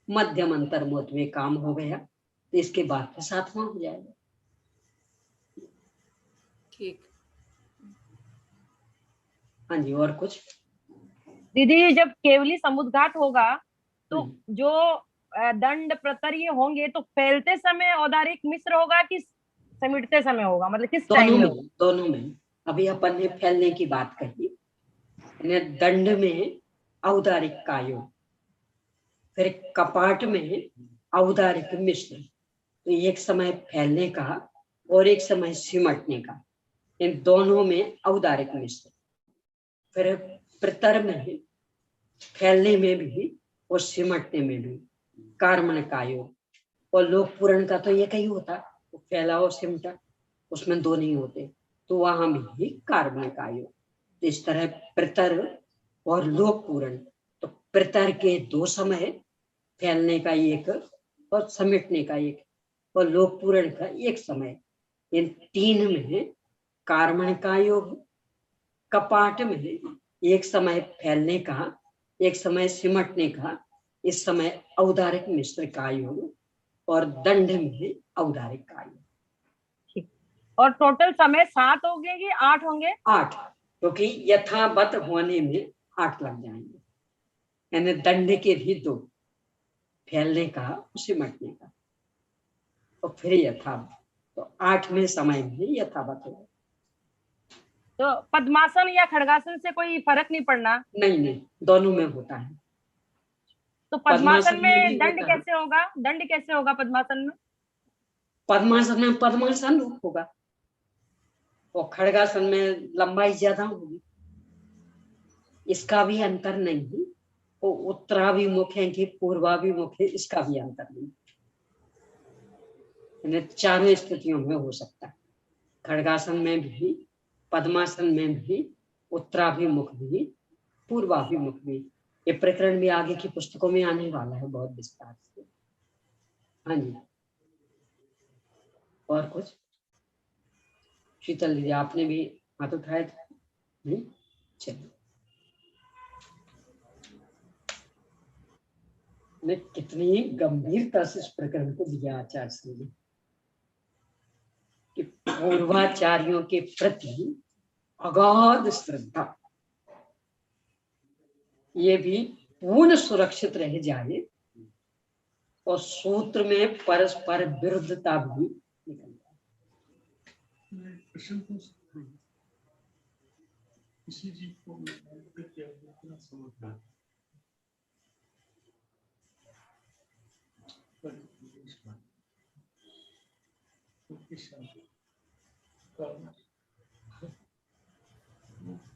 मध्यम अंतर मुहूर्त में काम हो गया तो इसके बाद फिर 7वां हो जाएगा। ठीक। हाँ जी, और कुछ? दीदी जी, जब केवली समुद्घात होगा तो जो दंड प्रतर ये होंगे तो फैलते समय औदारिक मिश्र होगा कि समिटते समय होगा, मतलब किस टाइम में? दोनों में। अभी अपन ने फैलने की बात कही, दंड में औदारिक कायो, फिर कपाट में औदारिक मिश्र, तो एक समय फैलने का और एक समय सिमटने का, इन दोनों में औदारिक मिश्र। फिर प्रतर में फैलने में भी और सिमटने में भी कार्मण कायो, और लोक पूरण का तो एक ही होता, तो फैला और सिमटा, उसमें 2 नहीं होते, तो वहां भी कार्मण कायो। इस तरह प्रतर और लोक पूरण, तो प्रतर के 2 समय, फैलने का एक और समेटने का एक, और लोक पूरण का एक समय, इन 3 में कार्मण का योग। कपाट में एक समय फैलने का, एक समय सिमटने का, इस समय औदारिक मिश्र का योग, और दंड में औदारिक का योग। और टोटल समय 7 होंगे कि 8 होंगे? 8, क्योंकि यथावत होने में 8 लग जाएंगे, यानी दंड के भी 2, फैलने का, सिमटने का, और फिर यथावत, तो 8वें समय में यथावत होगा। तो पद्मासन या खड़गासन से कोई फर्क नहीं पड़ना? नहीं, दोनों में होता है। तो पद्मासन में दंड होता है। कैसे होगा? दंड कैसे होगा पद्मासन में? पद्मासन में पद्मासन रूप होगा, और खड़गासन में लंबाई ज्यादा होगी, इसका भी अंतर नहीं। वो उत्तराभिमुख है कि पूर्वाभिमुख है, इसका भी अंतर नहीं। चारों स्थितियों में हो सकता है, खड़गासन में भी, पद्मासन में भी, उत्तराभिमुख भी, पूर्वाभिमुख भी। ये प्रकरण भी आगे की पुस्तकों में आने वाला है बहुत विस्तार से। हाँ जी, और कुछ? शीतल दीदी आपने भी हाथ उठाए थे? नहीं, चलिए। ने कितनी गंभीरता से इस प्रकरण को दिया आचार्य श्री ने कि पूर्वाचार्यों के प्रति अगाध श्रद्धा ये भी पूर्ण सुरक्षित रह जाए और सूत्र में परस्पर विरुद्धता भी निकल जाए। किसी चीज को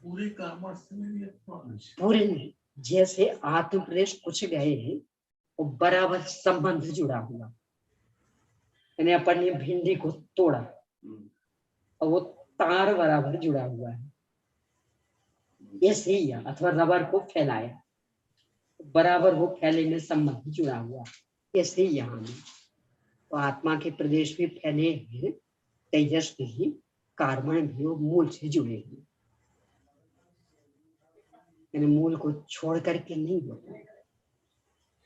पूरे पूरे नहीं, जैसे आत्म प्रदेश कुछ गए हैं वो बराबर संबंध जुड़ा हुआ। यानी अपन ने भिंडी को तोड़ा और वो तार बराबर जुड़ा हुआ है, ऐसे ही है। अथवा रबर को फैलाया बराबर वो फैले में संबंध जुड़ा हुआ, ऐसे ही यहाँ में तो आत्मा के प्रदेश भी फैले हैं, तेजस भी, कार्बन भी, वो मूल से जुड़े हैं। यानी मूल को छोड़ करके नहीं होता,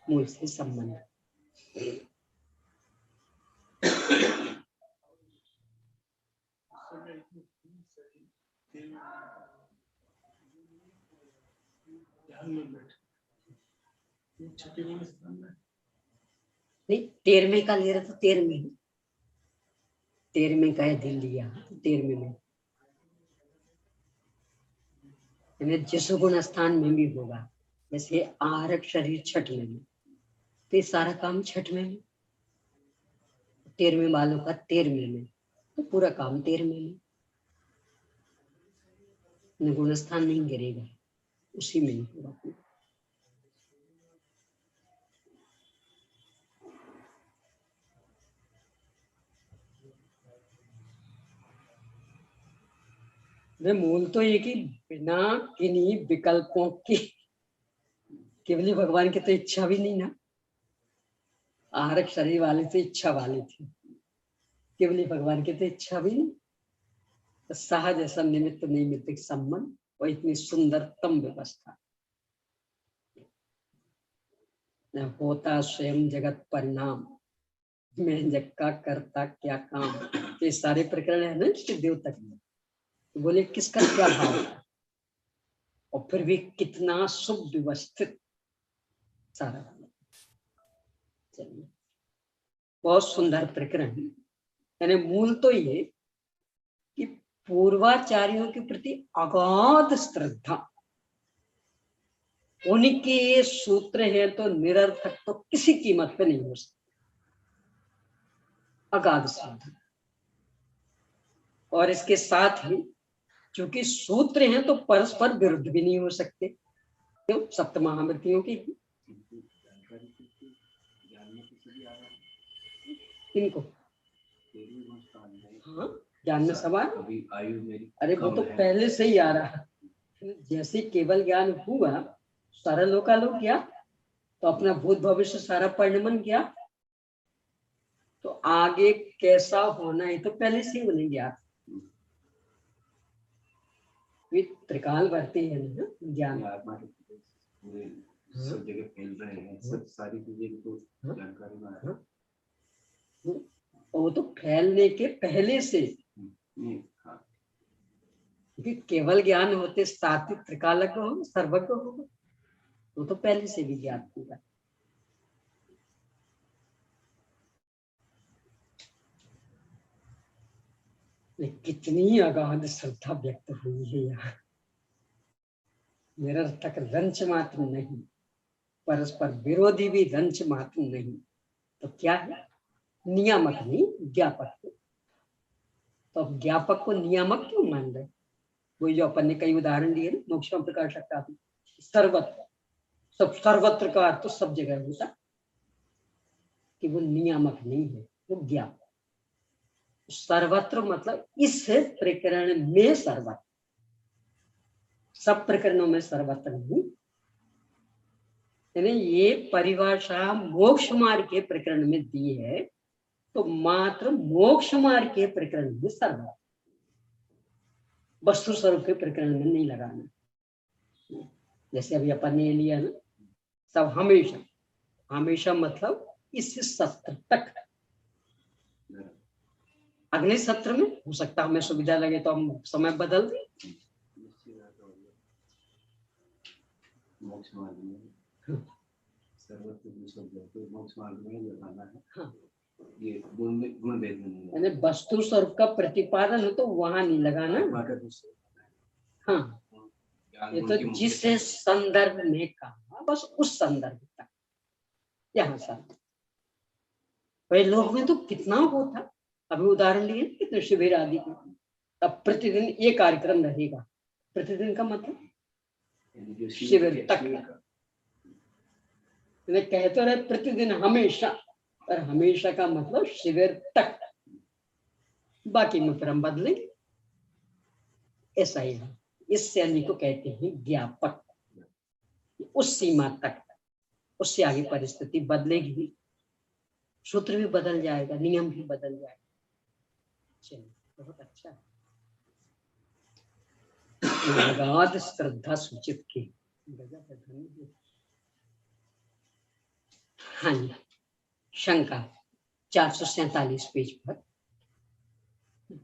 मूल से संबंध। नहीं, 13वें का ले रहा था, 13वें का है दिल लिया, 13वें में जिस गुण स्थान में भी होगा। जैसे आहारक शरीर 6वें में, तो ये सारा काम 6वें में, 13वें वालों का 13वें में, तो पूरा काम 13वें में। गुण स्थान नहीं गिरेगा, उसी में ही होगा। मूल तो ये कि बिना किन्हीं विकल्पों की केवल भगवान की तो इच्छा भी नहीं ना। आहारक शरीर वाले तो इच्छा वाले थे, केवल भगवान की तो इच्छा भी नहीं। तो सहज ऐसा निमित्त नैमित्तिक संबंध और इतनी सुंदरतम व्यवस्था न होता स्वयं जगत परिणाम, मैं जग का करता क्या काम। ये सारे प्रकरण है ना देव तक में, तो बोले किसका क्या भाव था और फिर भी कितना सुव्यवस्थित सारा। चलिए, बहुत सुंदर प्रकरण। यानी मूल तो ये कि पूर्वाचार्यों के प्रति अगाध श्रद्धा, उनके ये सूत्र है तो निरर्थक तो किसी कीमत पे नहीं हो सकते। अगाध श्रद्धा, और इसके साथ ही क्योंकि सूत्र हैं तो परस्पर विरुद्ध भी नहीं हो सकते। क्यों? सप्त महामृतियों की इनको हाँ ज्ञान में सवाल। अरे वो तो पहले से ही आ रहा है। जैसे केवल ज्ञान हुआ, सारा लोकालोक किया, तो अपना भूत भविष्य सारा परिणमन किया, तो आगे कैसा होना है तो पहले से ही उन्हें ज्ञात। त्रिकाल वर्ती है ना ज्ञान, सब जगह फैल रहे हैं, सब सारी चीजें तो जानकारी में है। वो तो फैलने के पहले से, क्योंकि केवल ज्ञान होते सात्विक त्रिकालज्ञ हो, सर्वज्ञ होगा, वो तो पहले से भी ज्ञात होगा। कितनी अगाध श्रद्धा व्यक्त हुई है यहाँ। निरर्थक रंच मात्र नहीं, परस्पर विरोधी भी रंच मात्र नहीं, तो क्या है? नियामक नहीं, ज्ञापक है। तो अब ज्ञापक को नियामक क्यों मान रहे? वही जो अपन ने कई उदाहरण दिए ना, मोक्षम प्रकार शक्ति, सर्वत्र, सब सर्वत्र का अर्थ तो सब जगह होता कि वो नियामक नहीं है, वो ज्ञापक। सर्वत्र मतलब इस प्रकरण में सर्वत्र, सब प्रकरणों में सर्वत्र नहीं। यानी ये परिभाषा मोक्ष मार्ग के प्रकरण में दी है, तो मात्र मोक्ष मार्ग के प्रकरण में सर्वत्र, वस्तु स्वरूप के प्रकरण में नहीं लगाना। जैसे अभी अपन ने लिया ना, सब हमेशा, हमेशा मतलब इस सत्र तक। अगले सत्र में हो सकता हमें सुविधा लगे तो हम समय बदल दें। मोक्ष मार्ग में सर्वत्र मोक्ष मार्ग में लगाना है। हाँ, ये गुण भेद में नहीं यानी वस्तु स्वरूप का प्रतिपादन हो तो वहां नहीं लगाना। हाँ, ये तो जिस संदर्भ में कहा बस उस संदर्भ तक, यहाँ सब। भाई लोग में तो कितना होता, अभी उदाहरण लिए कितने शिविर आदि के, अब प्रतिदिन ये कार्यक्रम रहेगा। प्रतिदिन का मतलब शिविर तक, कहते रहे प्रतिदिन हमेशा, और हमेशा का मतलब शिविर तक, बाकी में फिर हम बदलेंगे। ऐसा ही है, इस शैली को कहते हैं ज्ञापक। उस सीमा तक, उससे आगे परिस्थिति बदलेगी, सूत्र भी बदल जाएगा, नियम भी बदल जाएगा। चलिए, बहुत अच्छा है। लगाद श्रद्धा सूचित की। हाँ जी, शंका 447 पेज पर,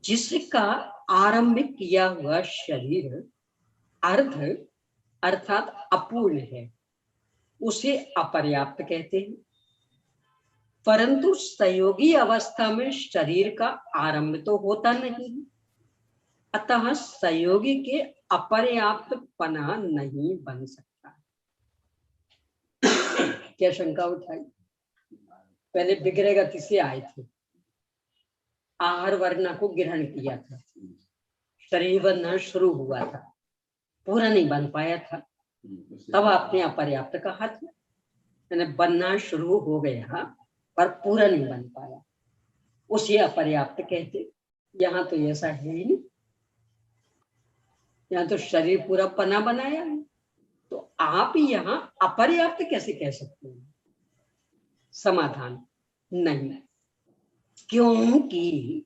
जिसका आरंभ किया हुआ शरीर अर्ध अर्थात अपूर्ण है, उसे अपर्याप्त कहते हैं। परंतु संयोगी अवस्था में शरीर का आरंभ तो होता नहीं, अतः संयोगी के अपर्याप्त पना नहीं बन सकता। क्या शंका उठाई? पहले विग्रह गति से आए थे, आहार वर्णा को ग्रहण किया था, शरीर बनना शुरू हुआ था, पूरा नहीं बन पाया था, तब आपने अपर्याप्त कहा था। यानी बनना शुरू हो गया पर पूरा नहीं बन पाया, उसे अपर्याप्त कहते। यहाँ तो ऐसा है ही नहीं, यहाँ तो शरीर पूरा पना बनाया है, तो आप यहाँ अपर्याप्त कैसे कह सकते हैं? समाधान नहीं, क्योंकि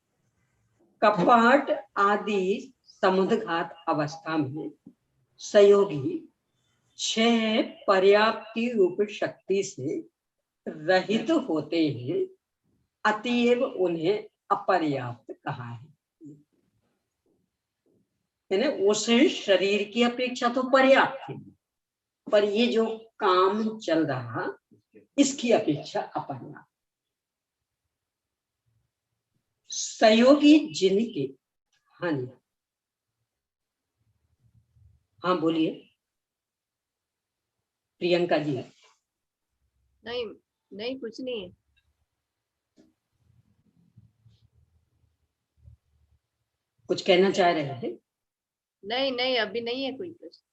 कपाट आदि समुद्घात अवस्था में संयोगी 6 पर्याप्ति रूप शक्ति से रहित होते हैं, अतएव उन्हें अपर्याप्त कहा है। यानी उस शरीर की अपेक्षा तो पर्याप्त है, पर ये जो काम चल रहा इसकी अपेक्षा अपर्याप्त। सहयोगी जिनके, हाँ जी, हाँ बोलिए प्रियंका जी। नहीं नहीं, कुछ नहीं है। कुछ कहना चाह रहे थे? नहीं नहीं, अभी नहीं है कोई प्रश्न।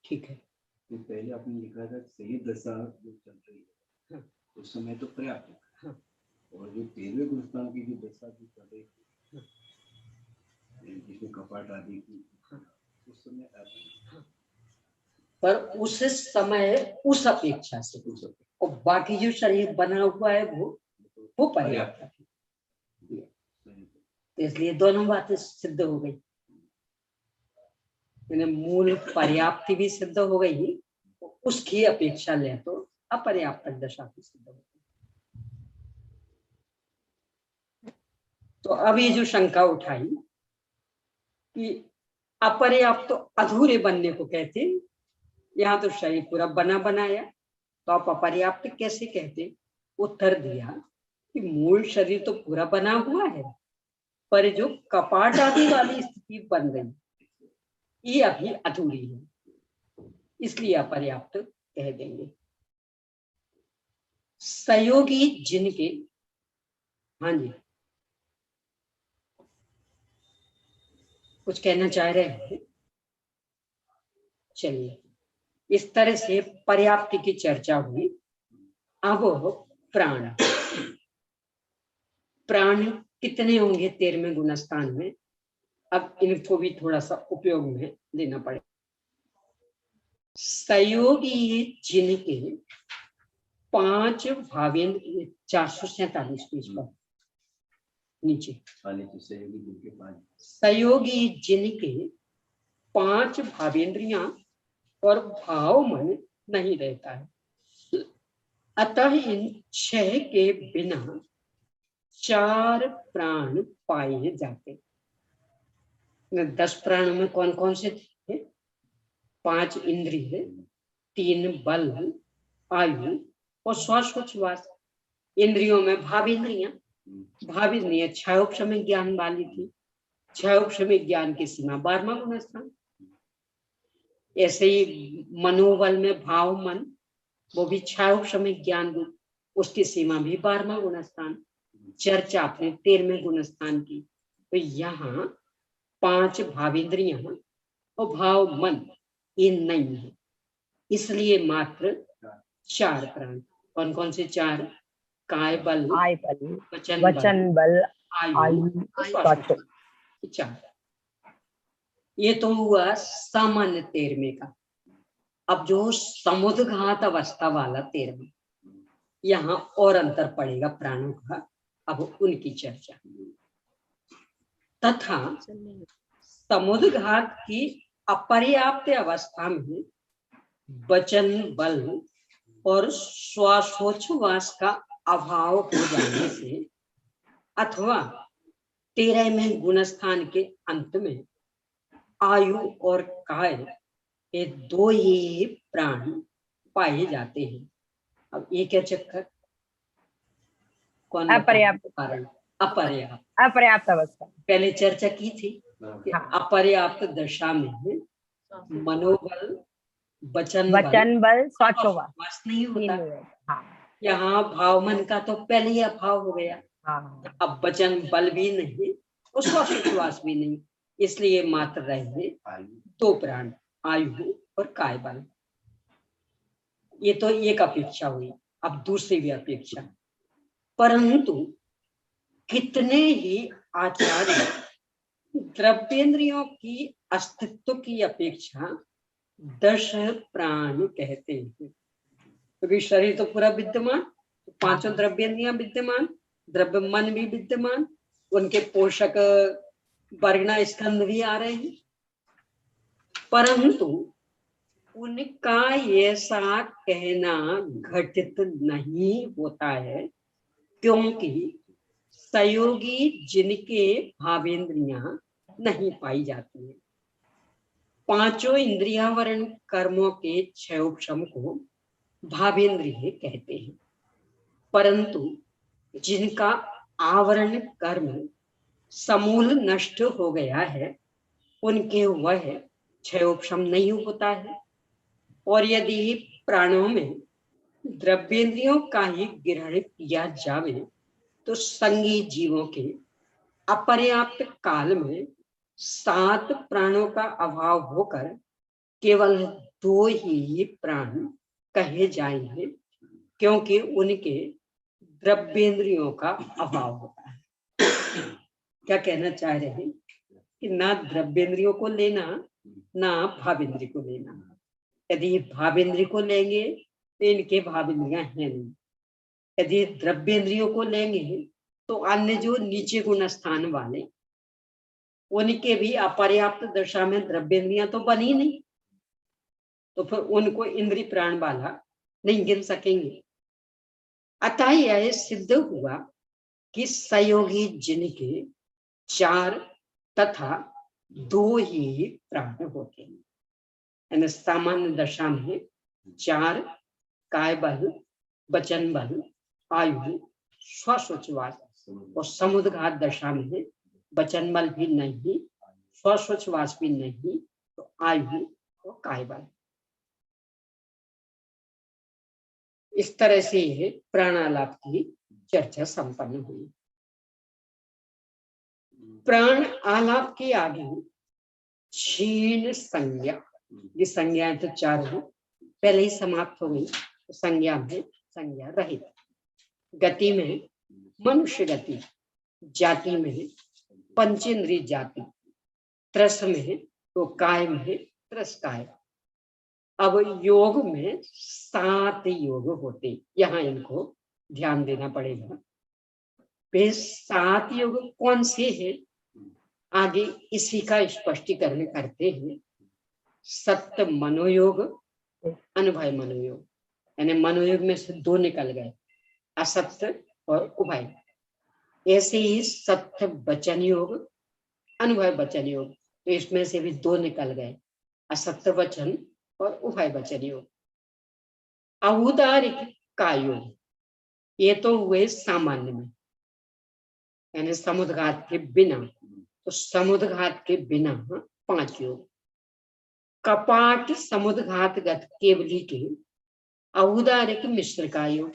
ठीक है। तो पहले आपने लिखा था सही दशा जो चल रही है, हाँ। उस समय तो पर्याप्त है। हाँ। और जो 13वें गुणस्थान की जो दशा जो चल रही थी, जिसमें कपाट आदि की, उस समय अपर्याप्त। पर उस समय उस अपेक्षा से, और बाकी जो शरीर बना हुआ है वो पर्याप्त है। इसलिए दोनों बातें सिद्ध हो गई, यानी मूल पर्याप्ति भी सिद्ध हो गई, उसकी अपेक्षा ले तो अपर्याप्त दशा भी सिद्ध हो गई। तो अब ये जो शंका उठाई कि अपर्याप्त तो अधूरे बनने को कहते, यहाँ तो शरीर पूरा बना बनाया, तो आप अपर्याप्त कैसे कहते? उत्तर दिया कि मूल शरीर तो पूरा बना हुआ है, पर जो कपाट आदि वाली स्थिति बन गई ये अभी अधूरी है, इसलिए अपर्याप्त कह देंगे। सहयोगी जिनके, हाँ जी, कुछ कहना चाह रहे हैं? चलिए, इस तरह से पर्याप्त की चर्चा हुई। अब प्राण, प्राण कितने होंगे 13वें गुणस्थान में? अब इनको भी थोड़ा सा उपयोग में लेना पड़ेगा। सहयोगी जिनके 5 भावेंद्र, 447 पेज पर नीचे, सहयोगी जिनके 5 भावेंद्रियां और भाव मन नहीं रहता है, अतः इन 6 के बिना 4 प्राण पाए जाते। 10 प्राणों में कौन कौन से थे? 5 इंद्रिय, 3 बल, आयु और श्वासोच्छ्वास। इंद्रियों में भावेंद्रियां, भावेंद्रियां क्षयोपशमी ज्ञान वाली थी। क्षयोपशमी ज्ञान की सीमा 12वां गुणस्थान। ऐसे ही मनोबल में भाव मन, वो भी क्षयोपशमी ज्ञान, उसकी सीमा भी 12वां गुणस्थान। चर्चा अपने 13वें गुणस्थान की। तो यहाँ 5 भावेंद्रियां और भाव मन ये नहीं है, इसलिए मात्र 4 प्राण। कौन कौन से 4? काय बल, आय बल, वचन वचन बल, आयु आयु, और श्वासोच्छ्वास। 4। ये तो हुआ सामान्य 13वें का। अब जो समुद्घात अवस्था वाला 13वां, यहाँ और अंतर पड़ेगा प्राणों का। अब उनकी चर्चा। तथा समुद्घात की अपर्याप्त अवस्था में वचन बल और श्वासोच्छ्वास का अभाव हो जाने से, अथवा 13वें गुणस्थान के अंत में आयु और काय ये 2 ही प्राण पाए जाते हैं। अब ये क्या चक्कर? कौन अपर्याप्त, कारण? अपर्याप्त, अपर्याप्त अवस्था। पहले चर्चा की थी कि हाँ। अपर्याप्त दशा में मनोबल, वचन बल, श्वासोच्छ्वास नहीं तीन होता। हुए। हाँ यहाँ भाव मन का तो पहले ही अभाव हो गया। हाँ, अब वचन बल भी नहीं और श्वासोच्छ्वास भी नहीं, इसलिए मात्र रहे 2 प्राण, आयु और काय बल। ये तो एक अपेक्षा हुई। अब दूसरी भी अपेक्षा। परंतु कितने ही आचार्य द्रव्येंद्रियों की अस्तित्व की अपेक्षा 10 प्राण कहते हैं, क्योंकि शरीर तो पूरा विद्यमान, 5 द्रव्येंद्रियां विद्यमान, द्रव्य मन भी विद्यमान, उनके पोषक वर्गना स्कंद भी आ रहे हैं, परंतु उनका ऐसा कहना घटित नहीं होता है, क्योंकि सहयोगी जिनके भावेंद्रियां नहीं पाई जाती है। 5 इंद्रियावरण कर्मों के क्षयोपशम को भावेंद्रिय कहते हैं, परंतु जिनका आवरण कर्म समूल नष्ट हो गया है, उनके वह क्षयोपशम नहीं होता है। और यदि प्राणों में द्रव्येंद्रियों का ही ग्रहण किया जावे, तो संगी जीवों के अपर्याप्त काल में 7 प्राणों का अभाव होकर केवल 2 ही प्राण कहे जाएंगे, क्योंकि उनके द्रव्येंद्रियों का अभाव होता है। क्या कहना चाह रहे हैं कि ना द्रव्येंद्रियों को लेना, ना भावेंद्रिय को लेना। यदि भावेंद्रिय को लेंगे तो इनके भावेंद्रियां हैं नहीं, यदि द्रव्येंद्रियों को लेंगे तो अन्य जो नीचे गुण स्थान वाले, उनके भी अपर्याप्त दशा में द्रव्येंद्रियां तो बनी नहीं, तो फिर उनको इंद्रिय प्राण वाला नहीं गिन सकेंगे। अतः यह सिद्ध हुआ कि सहयोगी जिनके 4 तथा 2 ही प्राण होते हैं, यानी सामान्य दशा में 4 काय बल, वचन बल, आयु, श्वासोच्छ्वास, और समुद्घात दशा में वचन बल भी नहीं, श्वासोच्छ्वास भी नहीं, तो आयु और काय बल। इस तरह से प्राणालाप की चर्चा संपन्न हुई। प्राण आलाप के आगे क्षीण संज्ञा, ये संज्ञाएं तो 4 हो, पहले ही समाप्त हो गई, तो संज्ञा में संज्ञा रहित। गति में मनुष्य गति, जाति में पंचेंद्रिय जाति, त्रस में तो काय में त्रस काय। अब योग में 7 योग होते, यहाँ इनको ध्यान देना पड़ेगा। वे 7 योग कौन से हैं, आगे इसी का स्पष्टीकरण करते हैं। सत्य मनोयोग, अनुभय मनोयोग, यानी मनोयोग में से 2 निकल गए, असत्य और उभय। ऐसे ही सत्य वचन योग, अनुभव वचन योग, तो इसमें से भी 2 निकल गए, असत्य वचन और उभय वचन योग। औदारिक का योग, ये तो हुए सामान्य में, यानी समुद्घात के बिना, तो समुद्घात के बिना 5 योग। कपाट समुद्घातगत केवली के औदारिक मिश्र का योग,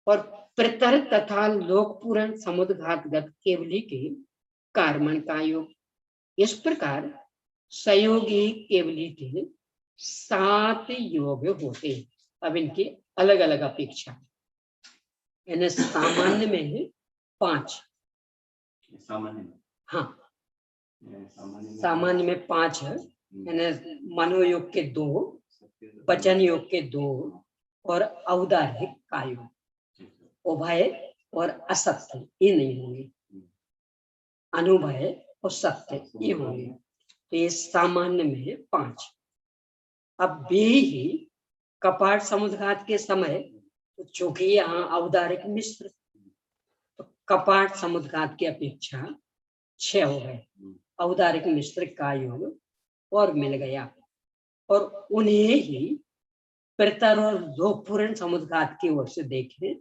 और प्रतर तथा लोकपूर्ण समुद्घातगत केवली के कार्मण का योग। इस प्रकार संयोगी केवली के 7 योग होते हैं। अब इनकी अलग अलग अपेक्षा, यानी सामान्य में है 5, सामान्य में, हाँ सामान्य में सामान्य में 5 है, यानी मनोयोग के 2, वचन योग के 2 और औदार्यिक का योग। उभय और असत्य ये नहीं होंगे, अनुभय और सत्य ये होंगे। तो ये सामान्य में 5। अब वे ही कपाट समुद्घात के समय, तो चूंकि यहाँ औदारिक मिश्र, तो कपाट समुद्घात की अपेक्षा 6 हो गए, औदारिक मिश्र का योग और मिल गया। और उन्हें ही प्रतर और लोकपूर्ण समुद्घात की ओर से देखें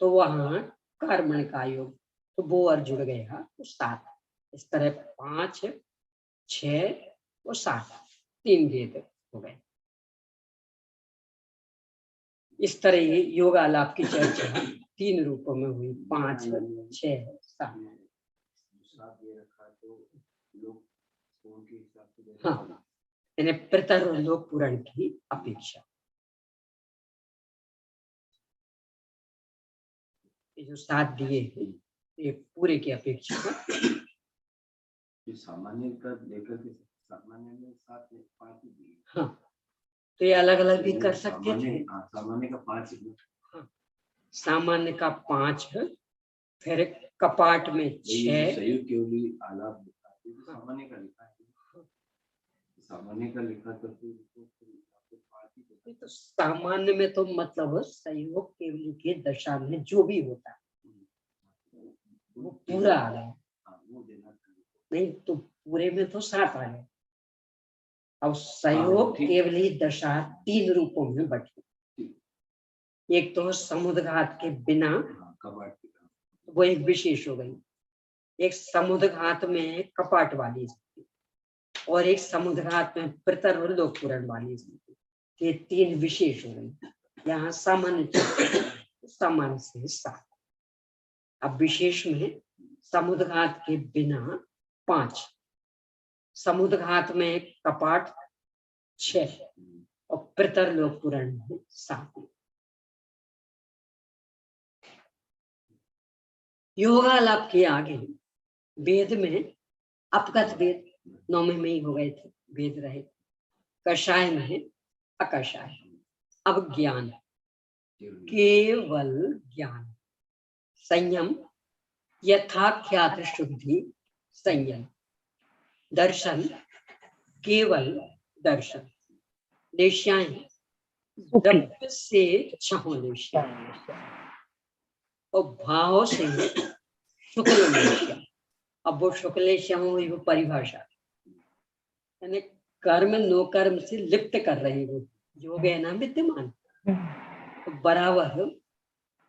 तो वहां कार्मण का योग, तो वो और जुड़ गया तो 7। इस तरह 5, 6 और 7 3 भेद हो गए। इस तरह ये योगालाप की चर्चा 3 रूपों में हुई, 5, 6, 7। हाँ, यानी प्रतर और लोकपूर्ण की अपेक्षा। ये जो 7 दिए हैं ये पूरे की अपेक्षा सामान्य का लेकर के सामान्य में 7 में 5 दिए। हाँ, तो ये अलग अलग भी कर सकते थे। सामान्य का 5 है। हाँ, सामान्य का 5 है, फिर कपाट में 6। संयोग केवली आलाप लिखा है, सामान्य का लिखा है, सामान्य का लिखा तो तो सामान्य में तो मतलब संयोग केवली के दशा में जो भी होता है वो पूरा आ गया, नहीं तो पूरे में तो 7 आ गए। अब संयोग केवली दशा 3 रूपों में बटी। एक तो समुद्घात के बिना, वो एक विशेष हो गई। एक समुद्घात में कपाट वाली स्थिति, और एक समुद्घात में प्रतर और लोकपूर्ण वाली स्थिति, ये 3 विशेष हो गई। यहाँ सामान्य सामान्य से 7। अब विशेष में समुद्घात के बिना 5, समुद्घात में कपाट 6 और प्रतर लोकपूर्ण में 7। योगालाप के आगे वेद में अपगत वेद 9वें में ही हो गए थे, वेद रहे। कषाय में अकषाय। अब ज्ञान, केवल ज्ञान, संयम, यथाख्यात शुद्धि संयम, दर्शन, केवल दर्शन, लेश्याएं, द्रव्य से छहो लेश्या, और भाव से शुक्ल लेश्या। अब वो शुक्लेश्या हुई वो परिभाषा, यानी कर्म नो कर्म से लिप्त कर रहे हो, योग है ना विद्यमान। तो बराबर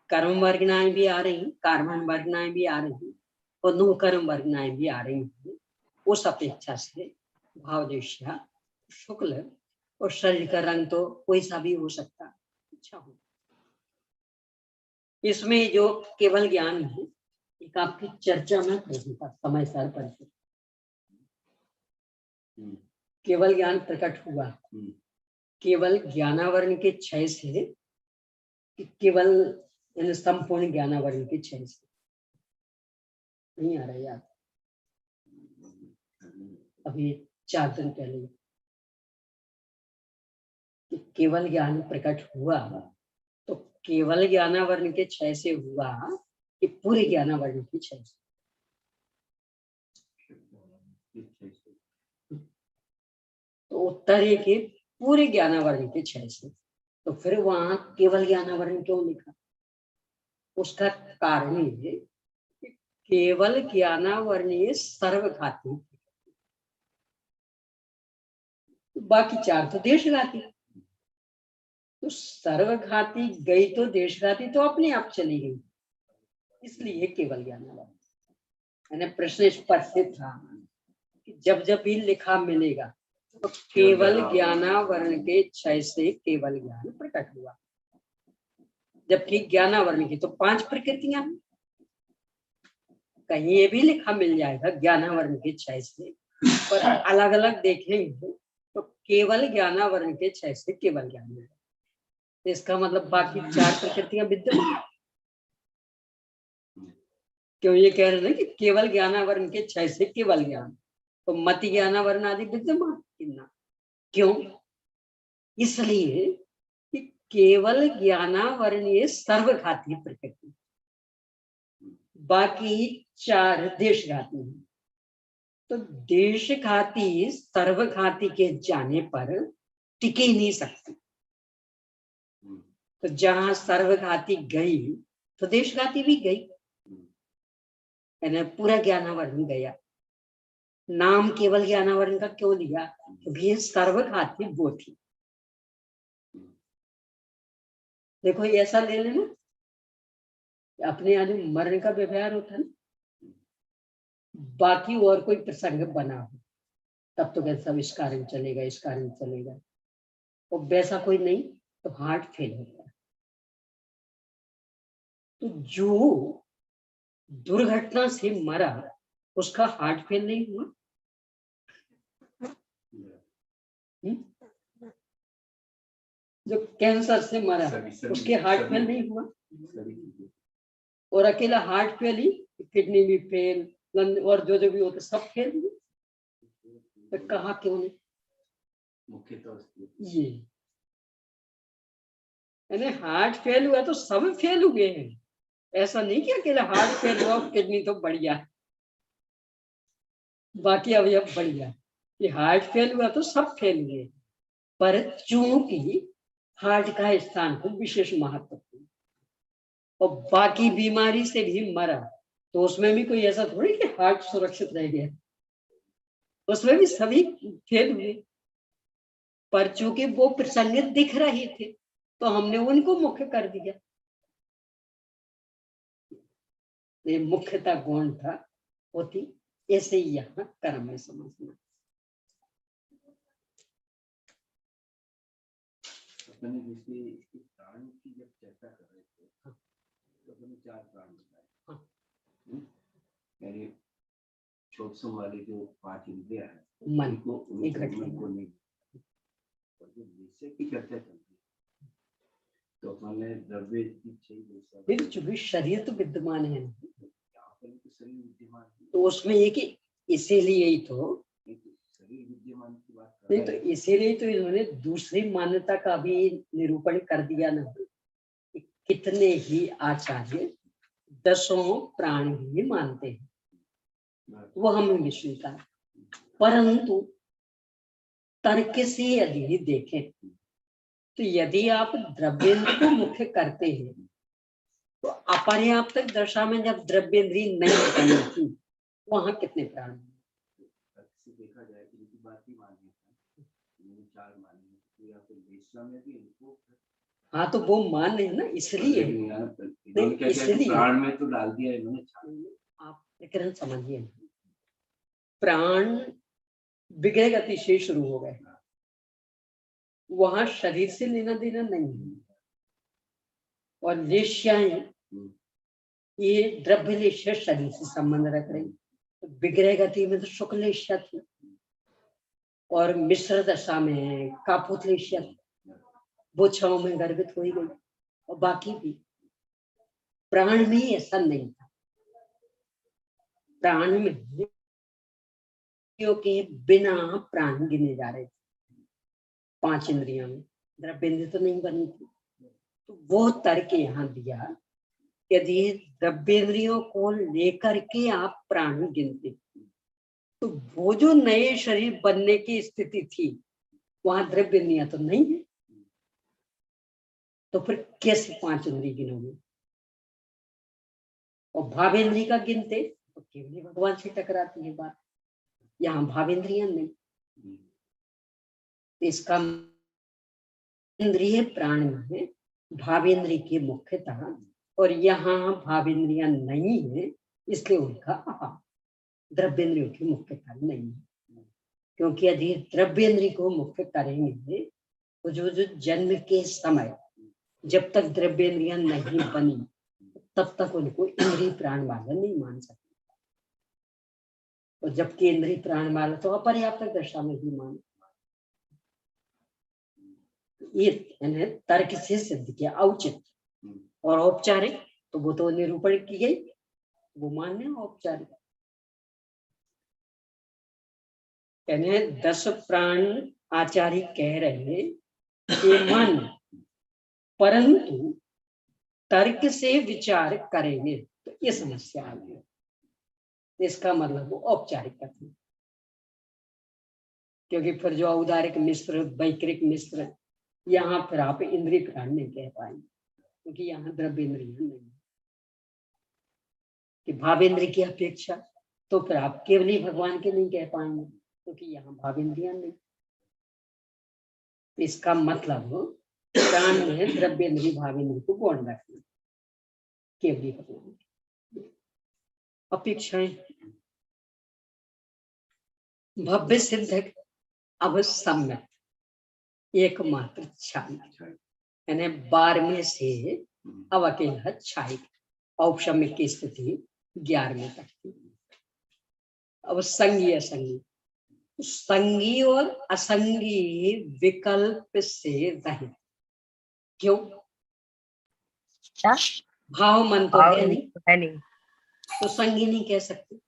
कर्म वर्गनाएं भी आ रही, कार्मण वर्गनाएं भी आ रही, और नो कर्म वर्गनाएं भी आ रही हैं। उस अपेक्षा से भावदेश्या शुक्ल, और शरीर का रंग तो कोई सा भी हो सकता, अच्छा हो। इसमें जो केवल ज्ञान है, एक आपकी चर्चा में करूंगा समय सार पर। हम्म, केवल ज्ञान प्रकट हुआ, हम्म, केवल ज्ञानावरण के क्षय से, कि केवल यानी संपूर्ण ज्ञानावरण के क्षय से? नहीं आ रहा याद। अभी 4 दिन पहले कि केवल ज्ञान प्रकट हुआ, तो केवल ज्ञानावरण के क्षय से हुआ कि पूरे ज्ञानावरण के क्षय से? तो उत्तर है कि पूरे ज्ञानावरण के क्षय से। तो फिर वहां केवल ज्ञानावरण क्यों लिखा? उसका कारण ये कि केवल ज्ञानावरणीय सर्वघाती, बाकी 4 तो देशघाती। तो सर्वघाती गई तो देशघाती तो अपने आप चली गई, इसलिए केवल ज्ञानावरण। मैंने प्रश्न स्पष्ट था कि जब जब भी लिखा मिलेगा तो केवल ज्ञानावरण के क्षय से केवल ज्ञान प्रकट हुआ, जबकि ज्ञानावरण की तो 5 प्रकृतियां हैं। कहीं ये भी लिखा मिल जाएगा ज्ञानावरण के क्षय से, पर अलग अलग देखेंगे तो केवल ज्ञानावरण के क्षय से केवल ज्ञान मिलेगा। तो इसका मतलब बाकी 4 प्रकृतियां विद्यमान, क्यों ये कह रहे हैं कि केवल ज्ञानावरण के क्षय से केवल ज्ञान, तो मति ज्ञानावरण आदि विद्यमान कितना? क्यों? इसलिए कि केवल ज्ञानावरणीय सर्वघाती प्रकृति, बाकी 4 देशघाती हैं। तो देशघाती सर्वघाती के जाने पर टिके नहीं सकती। तो जहां सर्वघाती गई तो देशघाती भी गई, यानी पूरा ज्ञानावरण गया। नाम केवल ज्ञानावरण का क्यों दिया? क्योंकि ये सर्वघाती वो थी। देखो ये ऐसा ले लेना, अपने यहाँ जो मरण का व्यवहार होता है ना, बाकी और कोई प्रसंग बना हो तब तो कैसा इस कारण चलेगा, इस कारण चलेगा, और वैसा कोई नहीं तो हार्ट फेल होता है। तो जो दुर्घटना से मरा उसका हार्ट फेल नहीं हुआ? जो कैंसर से मरा उसके हार्ट फेल नहीं हुआ? और अकेला हार्ट फेल ही, किडनी भी फेल, और जो भी होते सब फेल हुए, तो कहा क्यों नहीं? ये यानी हार्ट फेल हुआ तो सब फेल हुए हैं, ऐसा नहीं कि अकेला हार्ट फेल हुआ, किडनी तो बढ़िया, बाकी अवयव बढ़िया। ये हार्ट फेल हुआ तो सब फेल हुए, पर चूंकि हार्ट का स्थान को विशेष महत्व और बाकी बीमारी से भी मरा, तो उसमें भी कोई ऐसा थोड़ी कि हार्ट सुरक्षित रह गया, उसमें भी सभी फेल हुए। पर चूंकि वो प्रसंग दिख रहे थे तो हमने उनको मुख्य कर दिया। ये मुख्यता गुण था होती, ऐसे ही यहाँ कर्म में समझना। अपने जैसे इसके प्राण की जब चर्चा कर रहे थे तो अपने 4 प्राण बताए। यानी सूक्ष्म वाले जो 5 इंद्रियां हैं, मन उनको नहीं, और जो विषय की चर्चा चल रही है तो अपने द्रव्य की 6 फिर चूंकि शरीर तो विद्यमान है, यहाँ पर तो शरीर विद्यमान है, तो उसमें ये कि इसीलिए ही तो शरीर विद्यमान की बात कर नहीं, रहे तो हैं। इसीलिए तो इन्होंने दूसरी मान्यता का भी निरूपण कर दिया ना, कि कितने ही आचार्य 10 प्राण ही मानते हैं, वो हमें भी स्वीकार, परंतु तर्क से यदि देखें तो यदि आप द्रव्येंद्र को मुख्य करते हैं तो अपर्याप्त दशा में जब द्रव्येंद्री नहीं बनी थी वहां कितने प्राण? देखा जाए तो इनकी बात ही मानी है, 4 मानी है, या फिर वेश्या में भी इनको, हाँ तो वो मान रहे हैं ना, इसलिए इसलिए प्राण में तो डाल दिया इन्होंने। आप प्रकरण समझिए, प्राण विग्रह गति से शुरू हो गए, वहां शरीर से लेना देना नहीं है, और लेश्याएं ये द्रव्य लेश्या शरीर से संबंध रख रही, तो विग्रह गति में तो शुक्ल लेश्या थी, और मिश्र दशा में कापुलेशिया, वो 6 में गर्भित हो ही गई, और बाकी भी। प्राण में ऐसा नहीं था, प्राण में के बिना प्राण गिने जा रहे थे। 5 इंद्रियों में द्रव्येंद्र तो नहीं बनी थी, तो वो तर्क यहाँ दिया, यदि द्रव्येंद्रियों को लेकर के आप प्राण गिनते तो वो जो नए शरीर बनने की स्थिति थी वहां द्रव्येंद्रियां तो नहीं है, तो फिर कैसे 5 इंद्रिय गिनोगे? और भावेंद्रिय का गिनते तो केवल भगवान से टकराती है बात, यहाँ भावेंद्रियां नहीं। इसका इंद्रिय प्राण में भावेंद्रिय की मुख्यता, और यहाँ भावेंद्रियां नहीं है, इसलिए उनका अभाव। द्रव्येंद्रियों की मुख्यता नहीं है, क्योंकि यदि द्रव्येंद्रिय को मुख्य करेंगे तो जो जन्म के समय जब तक द्रव्येंद्रियां नहीं बनी तब तक उनको इंद्रिय प्राण वाला नहीं मान सकते, और जबकि इंद्रिय प्राण वाला तो अपर्याप्त दशा में ही मान। ये तर्क से सिद्ध किया औचित, और औपचारिक तो वो तो निरूपण की गई, वो मान्य औपचारिक। 10 प्राण आचार्य कह रहे कि मन, परंतु तर्क से विचार करेंगे तो ये समस्या आ गई। इसका मतलब वो औपचारिक कथन, क्योंकि फिर जो औदारिक मिश्र, वैकृक मिश्र, यहाँ फिर आप इंद्रिय प्राण नहीं कह पाएंगे, क्योंकि यहाँ द्रव्येंद्रिय नहीं कि भावेंद्रिय की अपेक्षा, तो फिर आप केवल ही भगवान के नहीं कह पाएंगे, क्योंकि यहाँ भावेंद्रियां नहीं। इसका मतलब प्राण में द्रव्येंद्रिय भावेंद्रिय को गौण रखना, केवल भगवान की अपेक्षाएं। भव्य सिद्ध अवसम्य एकमात्र छाई, यानी 12वें से अवकेल छाई, औपशम्य की स्थिति 11वें तक थी। अब संगी असंगी, संगी और असंगी विकल्प से रहित। क्यों? क्या? भाव मन तो भाव है नहीं, है नहीं, तो संगी नहीं कह सकते।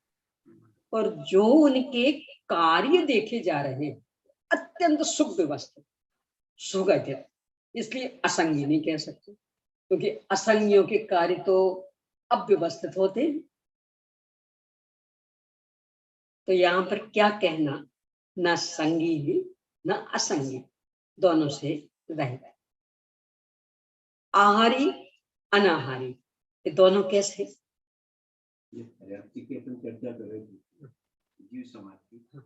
और जो उनके कार्य देखे जा रहे हैं अत्यंत सुव्यवस्थित सुगठित, इसलिए असंगी नहीं कह सकते, क्योंकि असंगियों के कार्य तो अव्यवस्थित होते हैं। तो यहाँ पर क्या कहना, न संगी न असंगी, दोनों से रहित। आहारी अनाहारी, ये दोनों कैसे? ये पर्याप्ति की अपन चर्चा कर रहे थे जीव समाज की,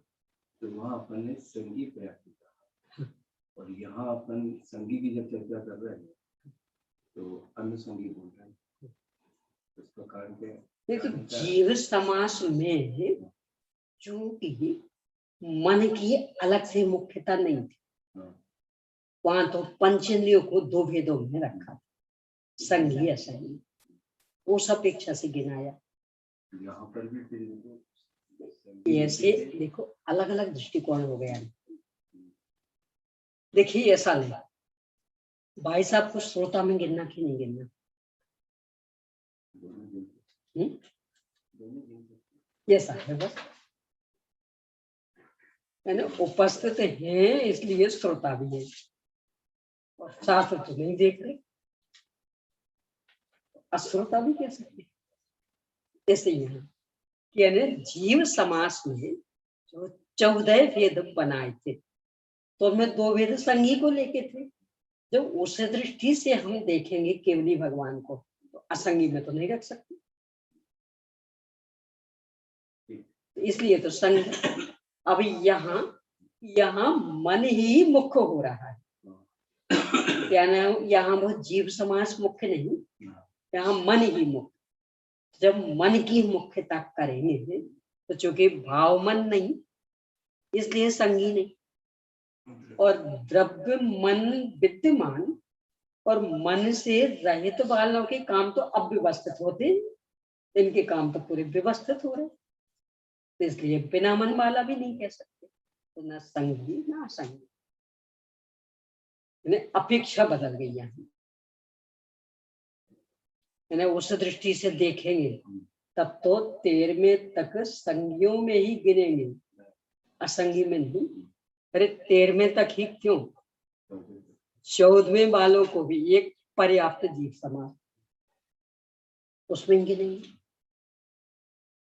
तो वहाँ अपन ने संगी पर्याप्ति कहा, और यहाँ अपन संगी की जब चर्चा कर रहे हैं तो अनुसंगी बोल रहे हैं, तो इसका कारण क्या है? देखो, जीव समास में चूंकि मन की अलग से मुख्यता नहीं थी, वहां तो पंचेंद्रियों को 2 भेदों में रखा था, संगी असंगी, उस अपेक्षा से गिनाया। यहाँ पर भी फिर ऐसे देखो अलग अलग दृष्टिकोण हो गया। देखिए ऐसा नहीं, भाई साहब को श्रोता में गिनना कि नहीं गिनना? ऐसा है बस, यानी उपस्थित हैं इसलिए श्रोता भी है, और शास्त्र तो नहीं देख रहे, अश्रोता भी कह सकते। ऐसे ही है, यानी जीव समास में जो 14 भेद बनाए थे, तो उनमें 2 भेद संगी को लेके थे। जब उस दृष्टि से हम देखेंगे केवली भगवान को, तो असंगी में तो नहीं रख सकते, इसलिए तो संग। अब यहाँ मन ही मुख्य हो रहा है, यानी यहाँ वो जीव समास मुख्य नहीं, यहाँ मन ही मुख्य। जब मन की मुख्यता करेंगे तो चूंकि भाव मन नहीं, इसलिए संगी नहीं, और द्रव्य मन विद्यमान और मन से रहित वालों के काम तो अव्यवस्थित होते, इनके काम तो पूरे व्यवस्थित हो रहे, इसलिए बिना मन वाला भी नहीं कह सकते। तो न संगी न असंगी, यानी अपेक्षा बदल गई यहाँ। यानी उस दृष्टि से देखेंगे तब तो 13वें तक संगियों में ही गिनेंगे, असंगी में नहीं। अरे 13वें तक ही क्यों, 14वें वालों को भी एक पर्याप्त जीव समाज उसमें गिनेंगे।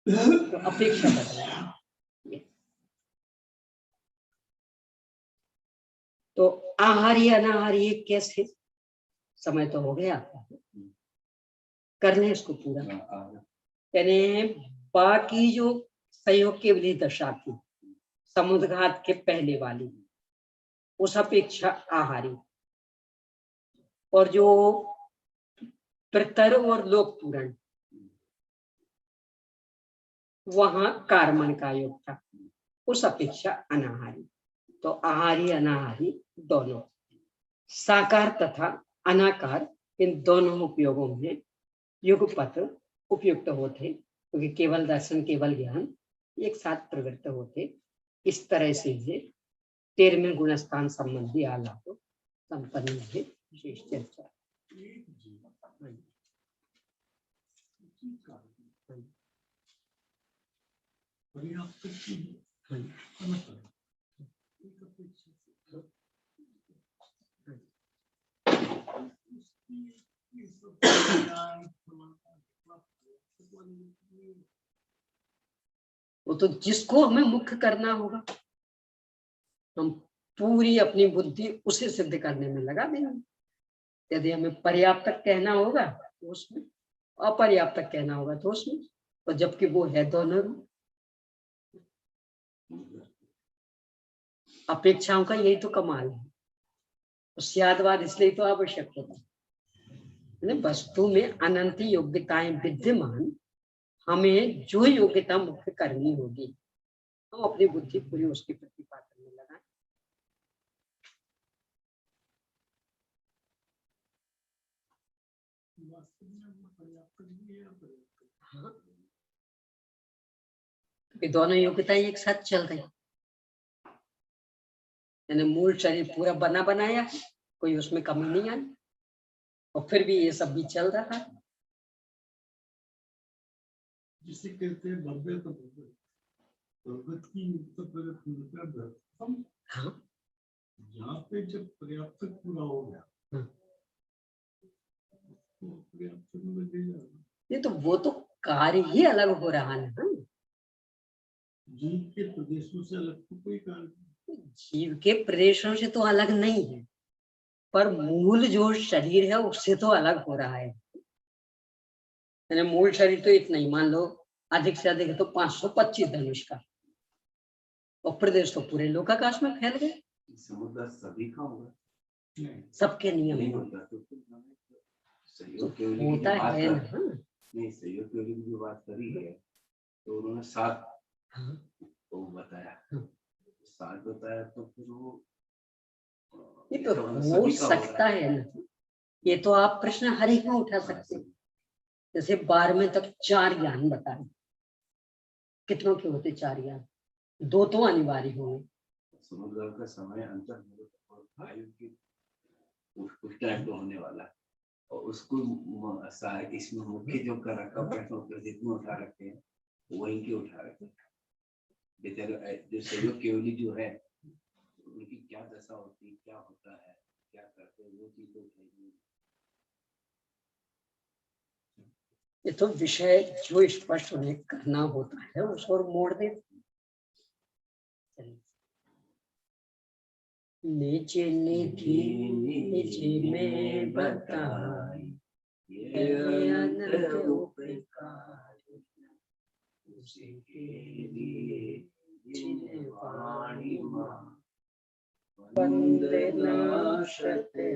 तो अपेक्षा बदल। तो आहारी अनाहारी कैसे, समय तो हो गया, कर लें इसको पूरा। यानी बाकी जो संयोग केवली दशा थी समुद्रघात के पहले वाली, उस अपेक्षा आहारी, और जो प्रतर और लोक पूरण वहां कार्मन का योग था, उस अपेक्षा अनाहारी। तो आहारी अनाहारी दोनों, साकार तथा अनाकार, इन दोनों उपयोगों में युगपथ उपयुक्त होते, क्योंकि केवल दर्शन केवल ज्ञान एक साथ प्रवृत्त होते। इस तरह से ये 13वें गुणस्थान संबंधी आलाप संपन्न है। विशेष चर्चा वो तो जिसको हमें मुख्य करना होगा, हम पूरी अपनी बुद्धि उसे सिद्ध करने में लगा देंगे। यदि हमें पर्याप्त कहना होगा तो उसमें, अपर्याप्त कहना होगा तो उसमें, और जबकि वो है दोनों। अपेक्षाओं का यही तो कमाल है, स्यादवाद इसलिए तो आवश्यक होता है। वस्तु में अनंत योग्यताएं विद्यमान, हमें जो योग्यता मुख्य करनी होगी हम अपनी बुद्धि पूरी उसके प्रतिपादन में लगाएं। हाँ, ये दोनों योग्यताएं एक साथ चल रही, यानी मूल शरीर पूरा बना बनाया, कोई उसमें कमी नहीं आई, और फिर भी ये सब भी चल रहा है। जिसे कहते हैं भव्य तो भगवत की तो पूर्णता। हाँ, यहाँ पे जब पर्याप्त पूरा हो गया तो पर्याप्त में दे जाएगा। ये तो वो तो कार्य ही अलग हो रहा है ना, जीव के प्रदेशों से अलग तो कोई कार्य नहीं। जीव के प्रदेशों से तो अलग नहीं है, पर मूल जो शरीर है उससे तो अलग हो रहा है। यानी मूल शरीर तो इतना ही, मान लो अधिक से अधिक तो 525 धनुष का, और प्रदेश तो पूरे लोकाकाश में फैल गए। समुद्र सभी का होगा, सबके नियम नहीं है। होता तो सहयोग के होता है ना। नहीं, सहयोग के लिए जो बात करी है तो उन्होंने 7 तो बताया, 7 बताया, तो फिर वो ये तो हो सकता है ना। ये तो आप प्रश्न हर एक में उठा सकते हैं। जैसे 12वें तक 4 ज्ञान बताए, कितनों के होते 4 ज्ञान, 2 तो अनिवार्य होंगे। समुद्र का समय अंतर आयु की उस टाइम तो होने वाला, और उसको इसमें मुख्य जो कर रखा प्रश्न उत्तर जितने उठा रखे हैं वही के उठा रखे। बेचारे जो सहयोग केवली जो है उनकी क्या दशा होती है, क्या होता है, क्या करते हैं, वो चीज तो उठाई। ये तो विषय जो स्पष्ट उन्हें करना होता है उस और मोड़ दे। नीचे निधि नीचे में बताई, ये अनंत उपकार उसके लिए जिन्हें वाणी मां वंदे नाशते।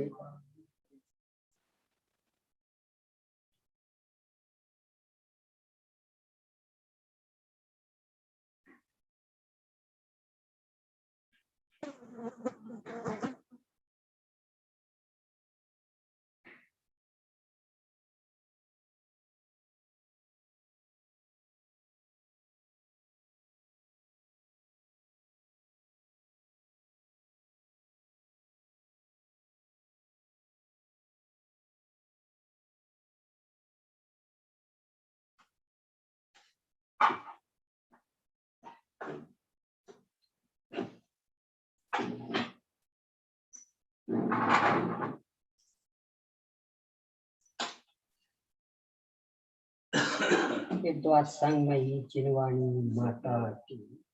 विद्वान संगमयी जिनवाणी माता की